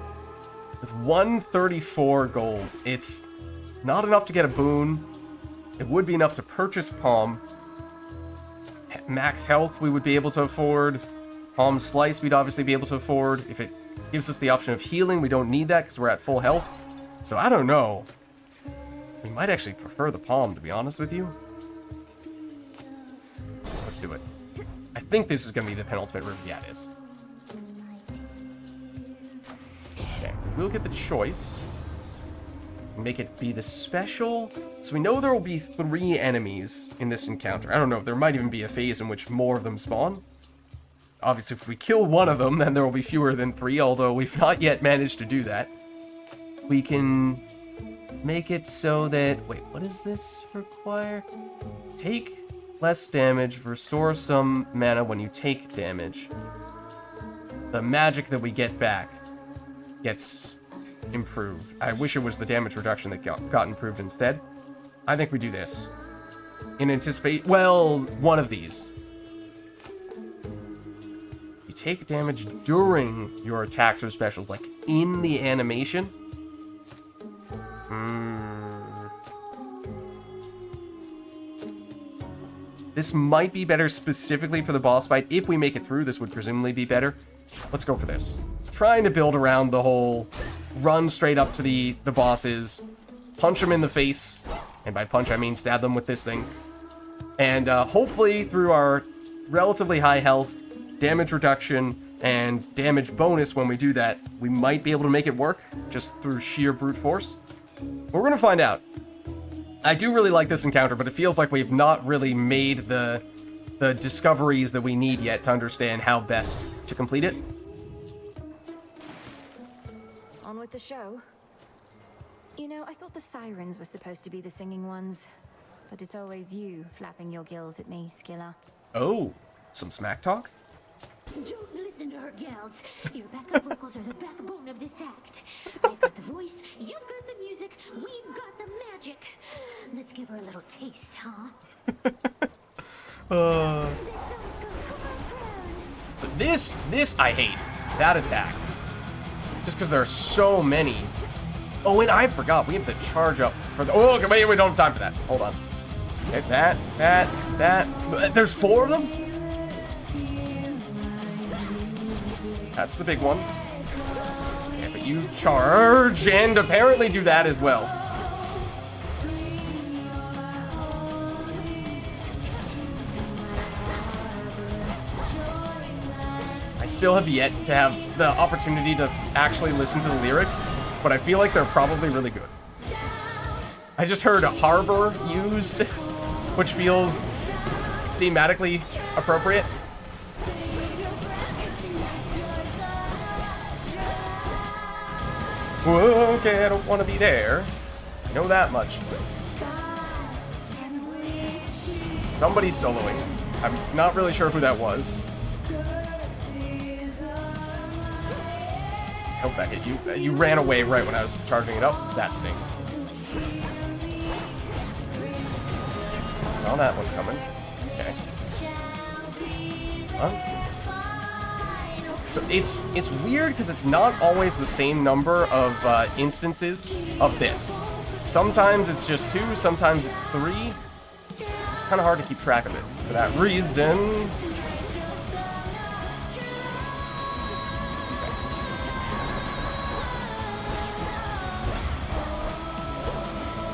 With 134 gold, it's not enough to get a boon. It would be enough to purchase palm. Max health we would be able to afford. Palm slice we'd obviously be able to afford. If it gives us the option of healing, we don't need that because we're at full health. So I don't know. We might actually prefer the palm, to be honest with you. Let's do it. I think this is going to be the penultimate room. Yeah, it is. Okay, we'll get the choice. Make it be the special. So we know there will be 3 enemies in this encounter. I don't know, there might even be a phase in which more of them spawn. Obviously, if we kill one of them, then there will be fewer than 3, although we've not yet managed to do that. We can make it so that... Wait, what does this require? Take less damage, restore some mana when you take damage. The magic that we get back gets improved. I wish it was the damage reduction that got improved instead. I think we do this. In anticipate... Well, one of these. You take damage during your attacks or specials, like in the animation. This might be better specifically for the boss fight. If we make it through, this would presumably be better. Let's go for this. Trying to build around the whole run straight up to the bosses, punch them in the face, and by punch I mean stab them with this thing. And hopefully through our relatively high health, damage reduction, and damage bonus when we do that, we might be able to make it work just through sheer brute force. But we're gonna find out. I do really like this encounter, but it feels like we've not really made the discoveries that we need yet to understand how best to complete it.
On with the show. You know, I thought the sirens were supposed to be the singing ones, but it's always you flapping your gills at me, Skilla.
Oh, some smack talk?
Don't listen to her, gals. Your backup vocals are the backbone of this act. I've got the voice, you've got the music, we've got the magic. Let's give her a little taste, huh?
So this I hate. That attack. Just because there are so many. Oh, and I forgot. We have to charge up for the... Oh, okay, wait, we don't have time for that. Hold on. Okay, that. There's 4 of them? That's the big one. Yeah, but you charge and apparently do that as well. I still have yet to have the opportunity to actually listen to the lyrics, but I feel like they're probably really good. I just heard harbor used, which feels thematically appropriate. Whoa, okay, I don't want to be there. I know that much. Somebody's soloing. I'm not really sure who that was. I hope that hit you. You ran away right when I was charging it up. That stinks. Saw that one coming. Okay. Huh? So it's weird because it's not always the same number of instances of this. Sometimes it's just 2, sometimes it's 3. It's kind of hard to keep track of it for that reason.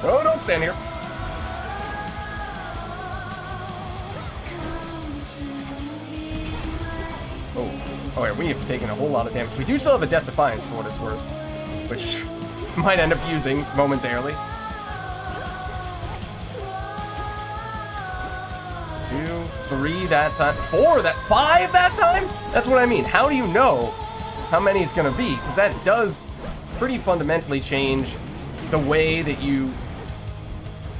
No, don't stand here. Oh yeah, we have taken a whole lot of damage. We do still have a Death Defiance for what it's worth, which might end up using momentarily. 2, 3 that time, 4 that 5 that time? That's what I mean. How do you know how many it's gonna be? Because that does pretty fundamentally change the way that you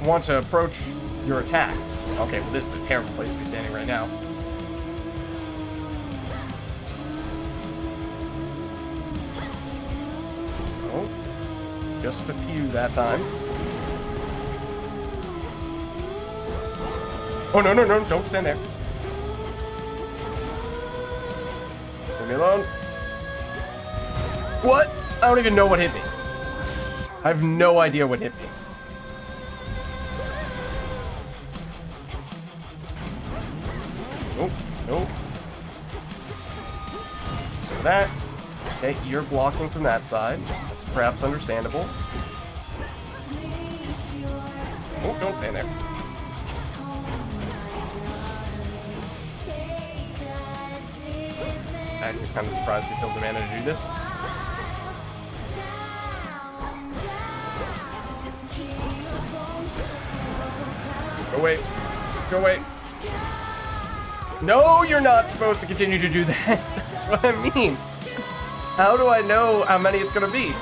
want to approach your attack. Okay, well this is a terrible place to be standing right now. Just a few that time. Oh, no, no, no, don't stand there. Leave me alone. What? I don't even know what hit me. I have no idea what hit me. Nope, nope. So that. Okay, you're blocking from that side. That's perhaps understandable. Oh, don't stand there. Actually, kind of surprised we still demanded to do this. Go away. Go away. No, you're not supposed to continue to do that. That's what I mean. How do I know how many it's gonna be?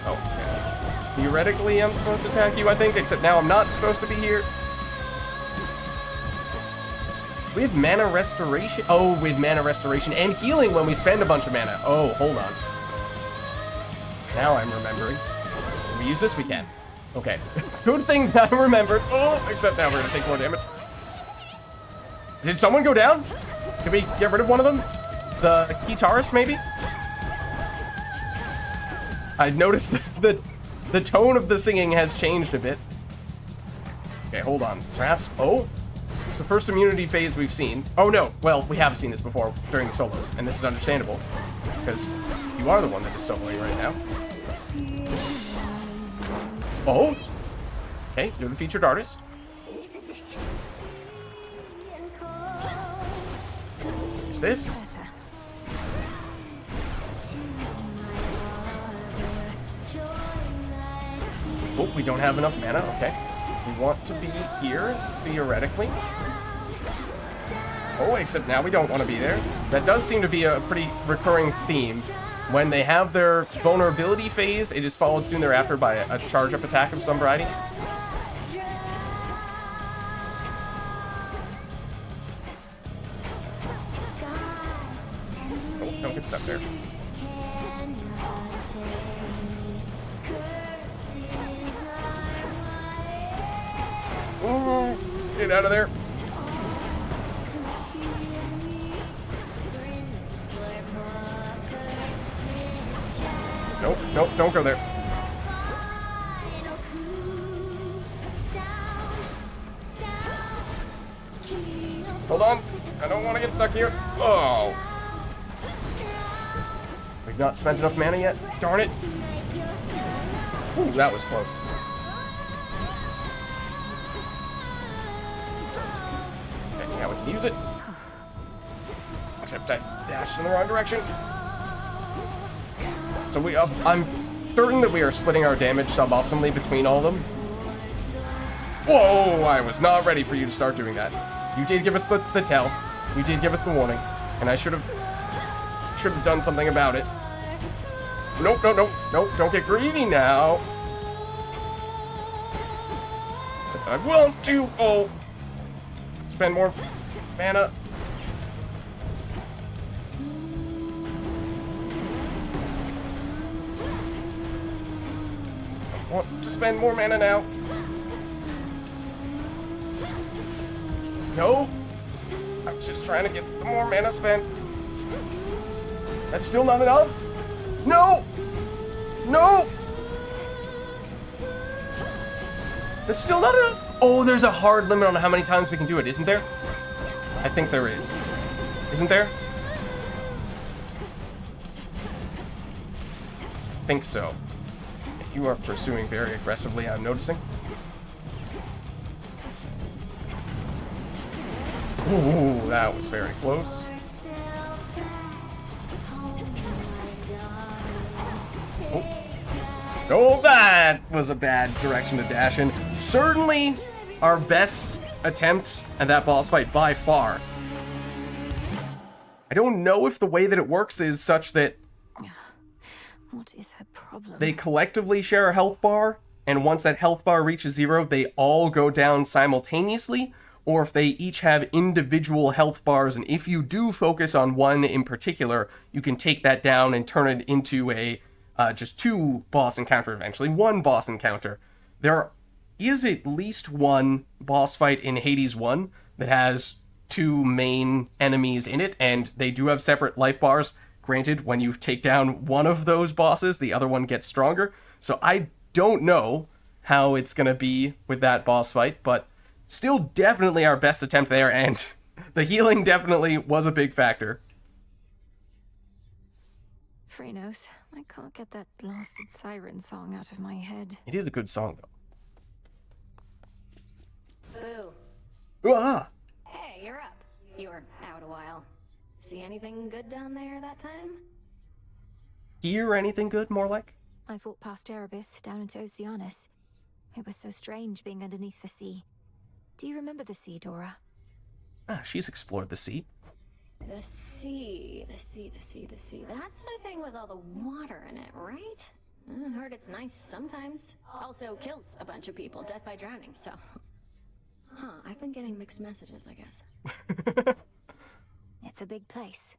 Oh, yeah. Theoretically, I'm supposed to attack you, I think, except now I'm not supposed to be here. We have mana restoration. Oh, we have mana restoration and healing when we spend a bunch of mana. Oh, hold on. Now I'm remembering. Can we use this? We can. Okay. Good thing that I remembered. Oh, except now we're gonna take more damage. Did someone go down? Did we get rid of one of them? The guitarist, maybe? I noticed that the tone of the singing has changed a bit. Okay, hold on. Perhaps... Oh! It's the first immunity phase we've seen. Oh, no. Well, we have seen this before during the solos, and this is understandable. Because you are the one that is soloing right now. Oh! Okay, you're the featured artist. What's this? Oh, we don't have enough mana. Okay. We want to be here, theoretically. Oh, except now we don't want to be there. That does seem to be a pretty recurring theme. When they have their vulnerability phase, it is followed soon thereafter by a charge-up attack of some variety. Oh, don't get stuck there. Oh, get out of there. Nope, nope, don't go there. Hold on. I don't want to get stuck here. Oh. We've not spent enough mana yet. Darn it. Ooh, that was close. Now we can use it. Except I dashed in the wrong direction. So I'm certain that we are splitting our damage suboptimally between all of them. Whoa, I was not ready for you to start doing that. You did give us the tell. You did give us the warning. And I should have done something about it. Nope, nope, nope, nope, don't get greedy now. I want to, spend more mana. Want to spend more mana now. No, I was just trying to get the more mana spent. That's still not enough? No! No! That's still not enough? Oh, there's a hard limit on how many times we can do it, isn't there? I think there is. Isn't there? I think so. You are pursuing very aggressively, I'm noticing. Ooh, that was very close. Oh, that was a bad direction to dash in. Certainly our best attempt at that boss fight by far. I don't know if the way that it works is such that
What is her problem?
they collectively share a health bar, and once that health bar reaches 0, they all go down simultaneously, or if they each have individual health bars, and if you do focus on one in particular, you can take that down and turn it into a just 2 boss encounter eventually, 1 boss encounter. There is at least 1 boss fight in Hades 1 that has 2 main enemies in it, and they do have separate life bars. Granted, when you take down one of those bosses, the other one gets stronger. So I don't know how it's going to be with that boss fight, but still definitely our best attempt there, and the healing definitely was a big factor.
Phrenos, I can't get that blasted siren song out of my head.
It is a good song,
Boo.
though. Ah!
Hey, you're up. You were out a while. See anything good down there that time?
Hear anything good, more like?
I fought past Erebus down into Oceanus. It was so strange being underneath the sea. Do you remember the sea, Dora?
Ah, she's explored the sea.
The sea. That's the thing with all the water in it, right? I heard it's nice sometimes. Also kills a bunch of people, death by drowning, so... Huh, I've been getting mixed messages, I guess.
It's a big place.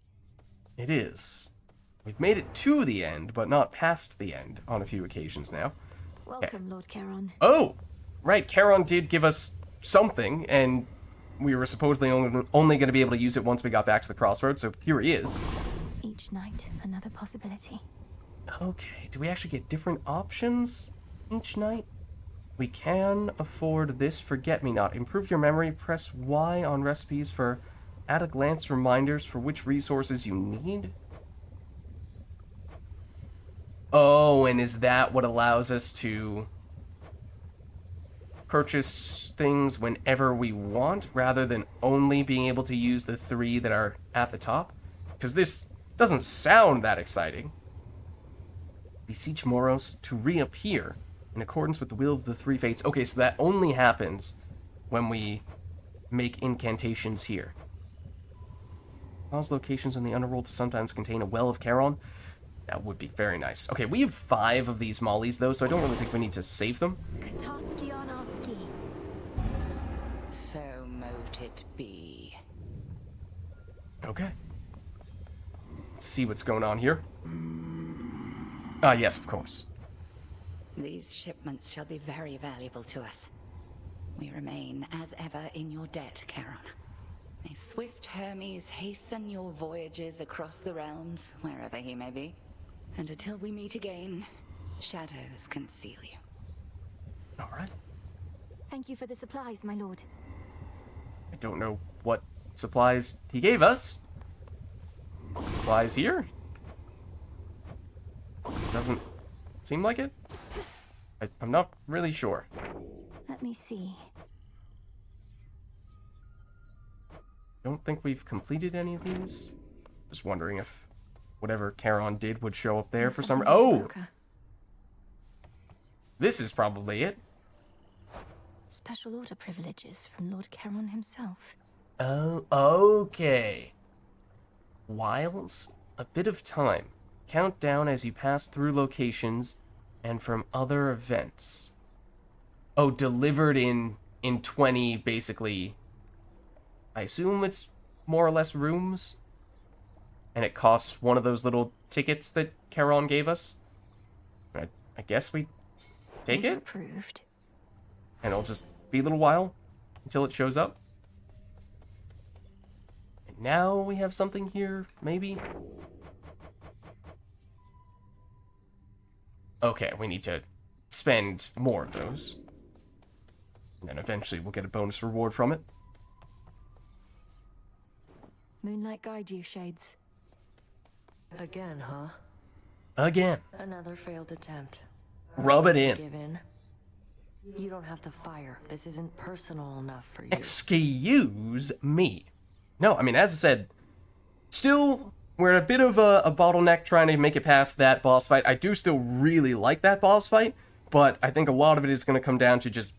It is. We've made it to the end, but not past the end on a few occasions now.
Welcome, Lord Charon.
Oh! Right, Charon did give us something, and we were supposedly only going to be able to use it once we got back to the crossroads, so here he is.
Each night, another possibility.
Okay, do we actually get different options each night? We can afford this Forget-Me-Not. Improve your memory, press Y on recipes for at-a-glance reminders for which resources you need. Oh, and is that what allows us to purchase things whenever we want, rather than only being able to use the 3 that are at the top? Because this doesn't sound that exciting. Beseech Moros to reappear in accordance with the will of the 3 fates. Okay, so that only happens when we make incantations here. Cause locations in the underworld to sometimes contain a well of Charon. That would be very nice. Okay, we have 5 of these mollies, though, so I don't really think we need to save them.
Kataski on Arski.
So mote it be.
Okay. Let's see what's going on here. Ah, yes, of course.
These shipments shall be very valuable to us. We remain, as ever, in your debt, Charon. May swift Hermes hasten your voyages across the realms, wherever he may be. And until we meet again, shadows conceal you.
All right.
Thank you for the supplies, my lord.
I don't know what supplies he gave us. Supplies here? Doesn't seem like it. I'm not really sure.
Let me see.
don't think we've completed any of these. Just wondering if whatever Charon did would show up there for some... Oh! This is probably it.
Special order privileges from Lord Charon himself.
Oh, okay. Whiles, a bit of time. Count down as you pass through locations and from other events. Oh, delivered in 20, basically. I assume it's more or less rooms. And it costs one of those little tickets that Charon gave us. I guess we take it.
Approved.
And it'll just be a little while until it shows up. And now we have something here, maybe? Okay, we need to spend more of those. And then eventually we'll get a bonus reward from it.
Moonlight guide you, Shades.
Again, huh?
Again.
Another failed attempt.
Rub it in.
Give in. You don't have the fire. This isn't personal enough for you.
Excuse me. No, I mean, as I said, still, we're at a bit of a bottleneck trying to make it past that boss fight. I do still really like that boss fight, but I think a lot of it is going to come down to just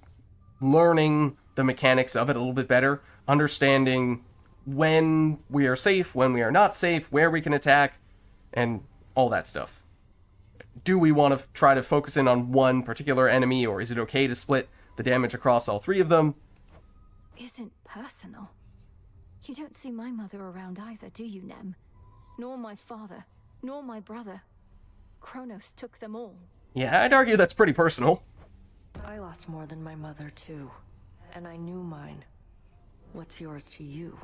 learning the mechanics of it a little bit better, understanding when we are safe, when we are not safe, where we can attack, and all that stuff. Do we want to try to focus in on one particular enemy, or is it okay to split the damage across all three of them?
Isn't personal. You don't see my mother around either, do you, Nem? Nor my father, nor my brother. Kronos took them all.
Yeah, I'd argue that's pretty personal.
I lost more than my mother, too. And I knew mine. What's yours to you?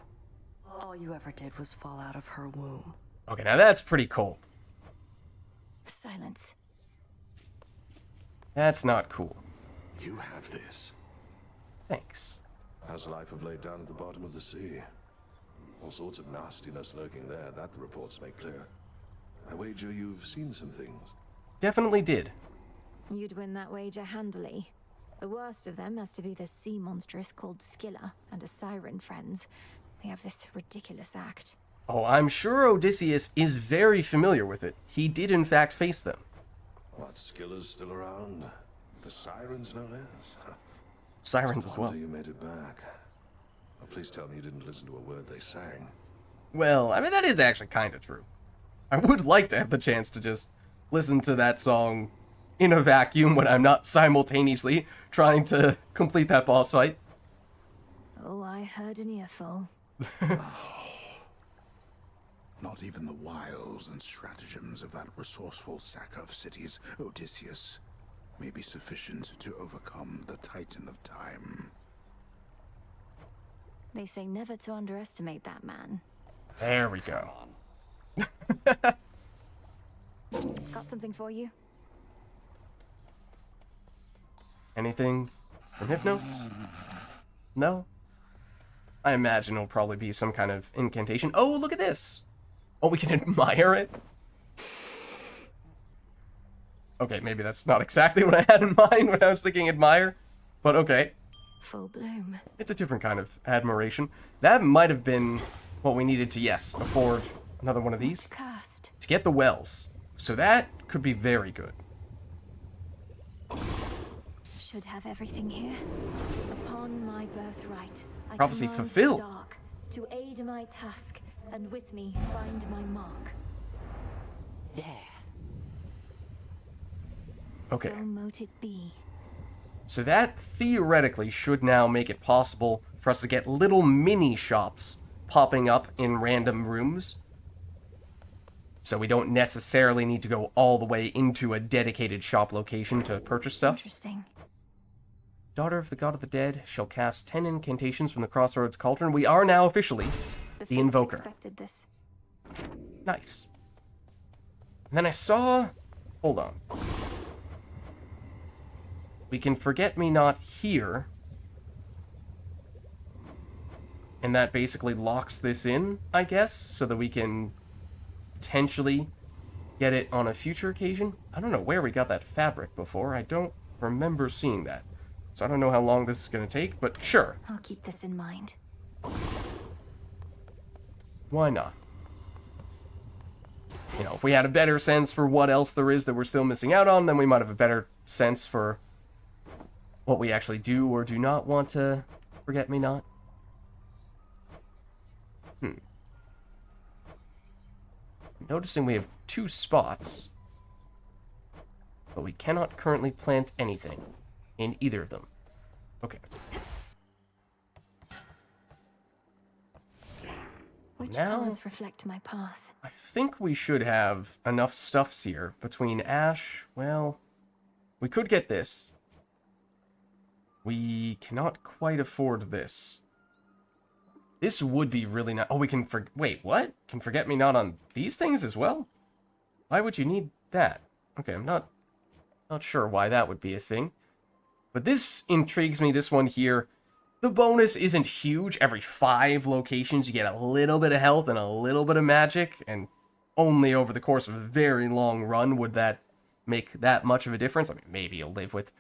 All you ever did was fall out of her womb.
Okay, now that's pretty cold.
Silence.
That's not cool.
You have this.
Thanks.
How's life of late down at the bottom of the sea? All sorts of nastiness lurking there, that the reports make clear. I wager you've seen some things.
Definitely did.
You'd win that wager handily. The worst of them has to be the sea monstrous called Scylla and a siren friends. They have this ridiculous act.
Oh, I'm sure Odysseus is very familiar with it. He did in fact face them.
What, Scylla's still around? The sirens, no less?
Sirens as well.
You made it back. Oh, please tell me you didn't listen to a word they sang.
Well, I mean, that is actually kind of true. I would like to have the chance to just listen to that song in a vacuum when I'm not simultaneously trying to complete that boss fight.
Oh, I heard an earful.
Not even the wiles and stratagems of that resourceful sacker of cities, Odysseus, may be sufficient to overcome the Titan of Time.
They say never to underestimate that man.
There we go.
Got something for you?
Anything from Hypnos? No? I imagine it'll probably be some kind of incantation. Oh, look at this! Oh, we can admire it? Okay, maybe that's not exactly what I had in mind when I was thinking admire, but okay.
Full bloom.
It's a different kind of admiration. That might have been what we needed to, yes, afford another one of these.
Cursed.
To get the wells. So that could be very good.
Should have everything here. Upon my birthright, I
Prophecy
command
fulfilled.
the dark to aid my task, and with me find my mark.
There.
Okay.
So mote it be.
So that theoretically should now make it possible for us to get little mini shops popping up in random rooms. So we don't necessarily need to go all the way into a dedicated shop location to purchase stuff.
Interesting.
Daughter of the God of the Dead shall cast 10 incantations from the Crossroads Cauldron. We are now officially the Invoker.
Expected this.
Nice. And then I saw... Hold on. We can Forget Me Not here. And that basically locks this in, I guess, so that we can potentially get it on a future occasion. I don't know where we got that fabric before. I don't remember seeing that. So I don't know how long this is going to take, but sure.
I'll keep this in mind.
Why not? You know, if we had a better sense for what else there is that we're still missing out on, then we might have a better sense for what we actually do or do not want to Forget-Me-Not. Noticing we have 2 spots, but we cannot currently plant anything in either of them. Okay.
Which
Now,
cards reflect my path?
I think we should have enough stuffs here between ash. Well, we could get this. We cannot quite afford this. This would be really nice. Oh, we can wait, what? Can Forget-Me-Not on these things as well? Why would you need that? Okay, I'm not sure why that would be a thing. But this intrigues me, this one here. The bonus isn't huge. Every 5 locations you get a little bit of health and a little bit of magic, and only over the course of a very long run would that make that much of a difference. I mean, maybe you'll live with,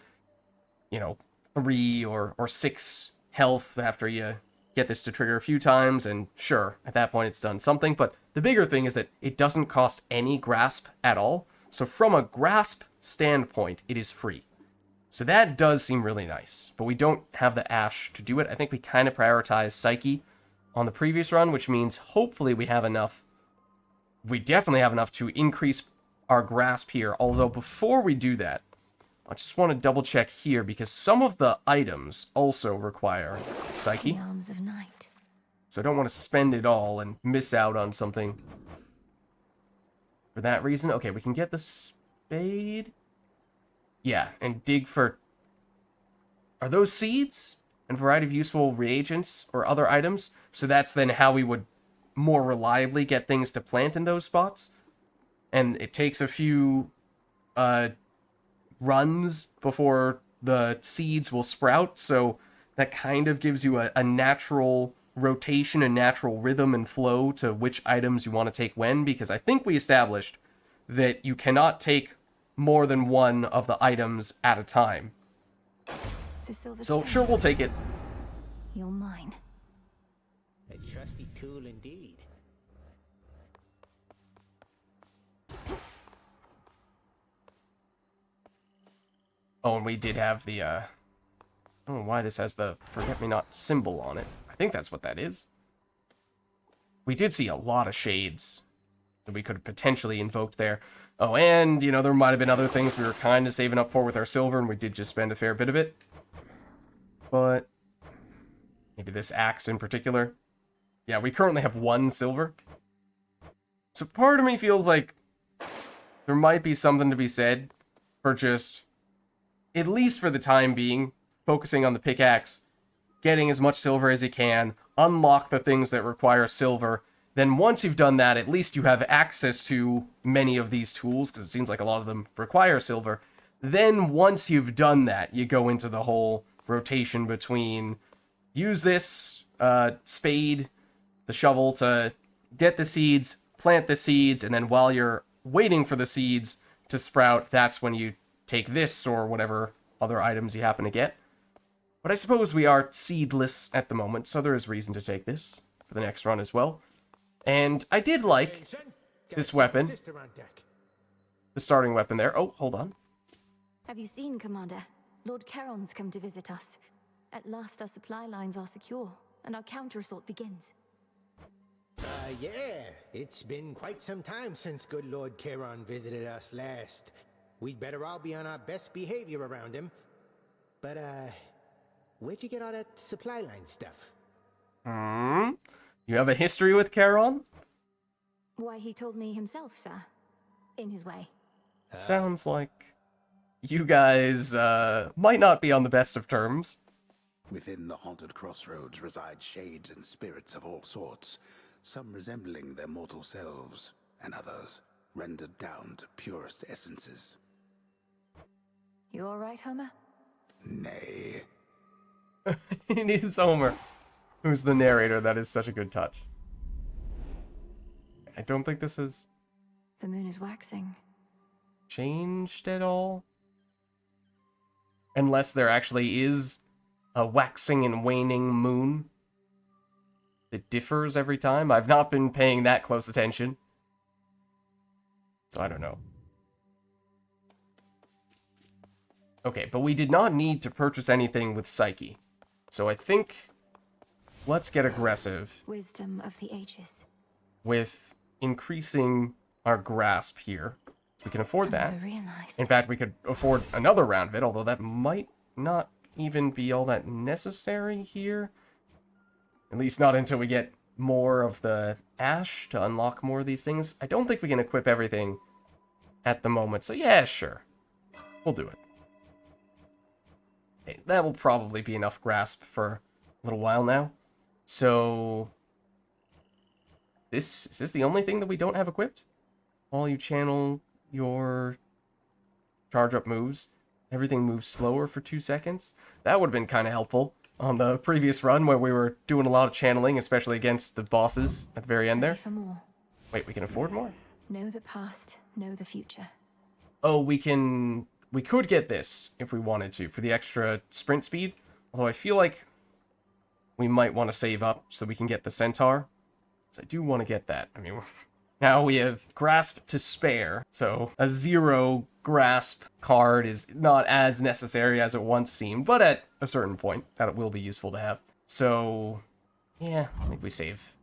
you know, 3 or 6 health after you get this to trigger a few times, and sure, at that point it's done something, but the bigger thing is that it doesn't cost any grasp at all. So from a grasp standpoint, it is free. So that does seem really nice, but we don't have the ash to do it. I think we kind of prioritized Psyche on the previous run, which means hopefully we have enough. We definitely have enough to increase our grasp here, although before we do that, I just want to double check here because some of the items also require Psyche.
The arms of night.
So I don't want to spend it all and miss out on something for that reason. Okay, we can get the spade. Yeah, and dig for... Are those seeds? And variety of useful reagents or other items? So that's then how we would more reliably get things to plant in those spots. And it takes a few runs before the seeds will sprout, so that kind of gives you a natural rotation, a natural rhythm and flow to which items you want to take when, because I think we established that you cannot take more than one of the items at a time. So sure, we'll take it.
You're mine.
A trusty tool indeed.
Oh, and we did have the, I don't know why this has the Forget-Me-Not symbol on it. I think that's what that is. We did see a lot of shades that we could have potentially invoked there. Oh, and, you know, there might have been other things we were kind of saving up for with our silver, and we did just spend a fair bit of it. But maybe this axe in particular. Yeah, we currently have 1 silver. So part of me feels like there might be something to be said for just, at least for the time being, focusing on the pickaxe, getting as much silver as you can, unlock the things that require silver. Then once you've done that, at least you have access to many of these tools, because it seems like a lot of them require silver. Then once you've done that, you go into the whole rotation between use this spade, the shovel to get the seeds, plant the seeds, and then while you're waiting for the seeds to sprout, that's when you take this or whatever other items you happen to get. But I suppose we are seedless at the moment, so there is reason to take this for the next run as well. And I did like this weapon. The starting weapon there. Oh, hold on.
Have you seen, Commander? Lord Charon's come to visit us. At last our supply lines are secure, and our counter-assault begins.
Yeah. It's been quite some time since good Lord Charon visited us last. We'd better all be on our best behavior around him. But, where'd you get all that supply line stuff?
You have a history with Charon?
Why, he told me himself, sir. In his way.
Sounds like you guys might not be on the best of terms.
Within the haunted crossroads reside shades and spirits of all sorts, some resembling their mortal selves, and others rendered down to purest essences.
You all right, Homer?
Nay.
It is Homer, who's the narrator. That is such a good touch. I don't think this has
The moon is waxing.
changed at all. Unless there actually is a waxing and waning moon. it differs every time. I've not been paying that close attention. So I don't know. Okay, but we did not need to purchase anything with Psyche. So I think let's get aggressive.
Wisdom of the ages.
With increasing our grasp here. We can afford that.
Never realized.
In fact, we could afford another round of it, although that might not even be all that necessary here. At least not until we get more of the ash to unlock more of these things. I don't think we can equip everything at the moment, so yeah, sure. We'll do it. Okay, that will probably be enough grasp for a little while now. So, is this the only thing that we don't have equipped? While you channel your charge up moves, everything moves slower for 2 seconds. That would have been kind of helpful on the previous run where we were doing a lot of channeling, especially against the bosses at the very end there.
Ready for more.
Wait, we can afford more?
Know the past, know the future.
Oh, we could get this if we wanted to for the extra sprint speed. Although I feel like we might want to save up so we can get the centaur. So I do want to get that. I mean, now we have grasp to spare, so a 0 grasp card is not as necessary as it once seemed, but at a certain point that it will be useful to have. So yeah, I think we save.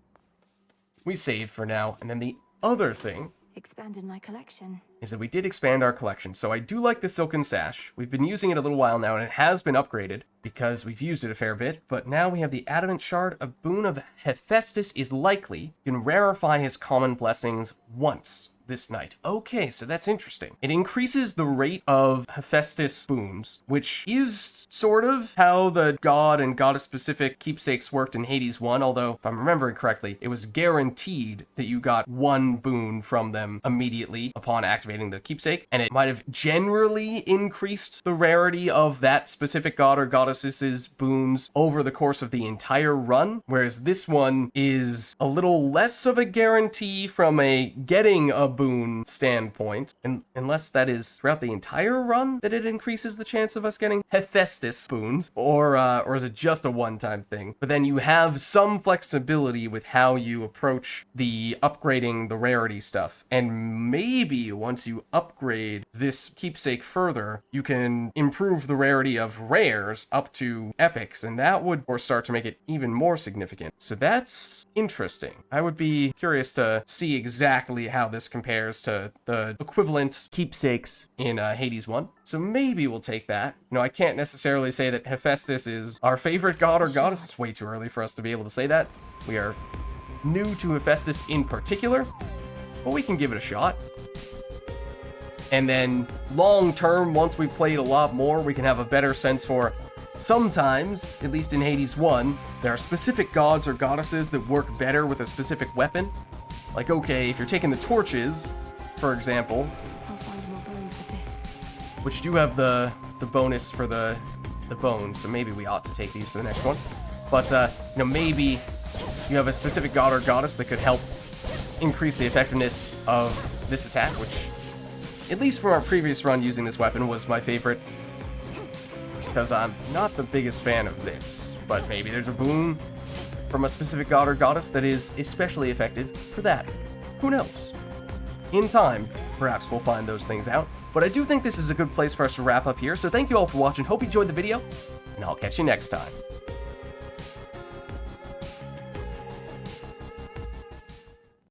We save for now, and then the other thing
Expanded my collection.
is that we did expand our collection. So I do like the Silken Sash. We've been using it a little while now, and it has been upgraded because we've used it a fair bit. But now we have the Adamant Shard. A boon of Hephaestus is likely. You can rarefy his common blessings once this night. Okay, so that's interesting. It increases the rate of Hephaestus boons, which is sort of how the god and goddess-specific keepsakes worked in Hades 1, although, if I'm remembering correctly, it was guaranteed that you got 1 boon from them immediately upon activating the keepsake, and it might have generally increased the rarity of that specific god or goddess's boons over the course of the entire run, whereas this one is a little less of a guarantee from a getting a boon standpoint, and unless that is throughout the entire run that it increases the chance of us getting Hephaestus boons, or is it just a one-time thing? But then you have some flexibility with how you approach the upgrading the rarity stuff, and maybe once you upgrade this keepsake further, you can improve the rarity of rares up to epics, and that would start to make it even more significant. So that's interesting. I would be curious to see exactly how this compares to the equivalent keepsakes in Hades 1. So maybe we'll take that. You know, I can't necessarily say that Hephaestus is our favorite god or goddess. It's way too early for us to be able to say that. We are new to Hephaestus in particular, but we can give it a shot. And then long term, once we've played a lot more, we can have a better sense for sometimes, at least in Hades 1, there are specific gods or goddesses that work better with a specific weapon. Like, okay, if you're taking the torches, for example,
I'll find more bones with this.
which do have the bonus for the bones, so maybe we ought to take these for the next one. But, you know, maybe you have a specific god or goddess that could help increase the effectiveness of this attack, which, at least from our previous run using this weapon, was my favorite. Because I'm not the biggest fan of this, but maybe there's a boon from a specific god or goddess that is especially effective for that. Who knows? In time, perhaps we'll find those things out. But I do think this is a good place for us to wrap up here, so thank you all for watching, hope you enjoyed the video, and I'll catch you next time.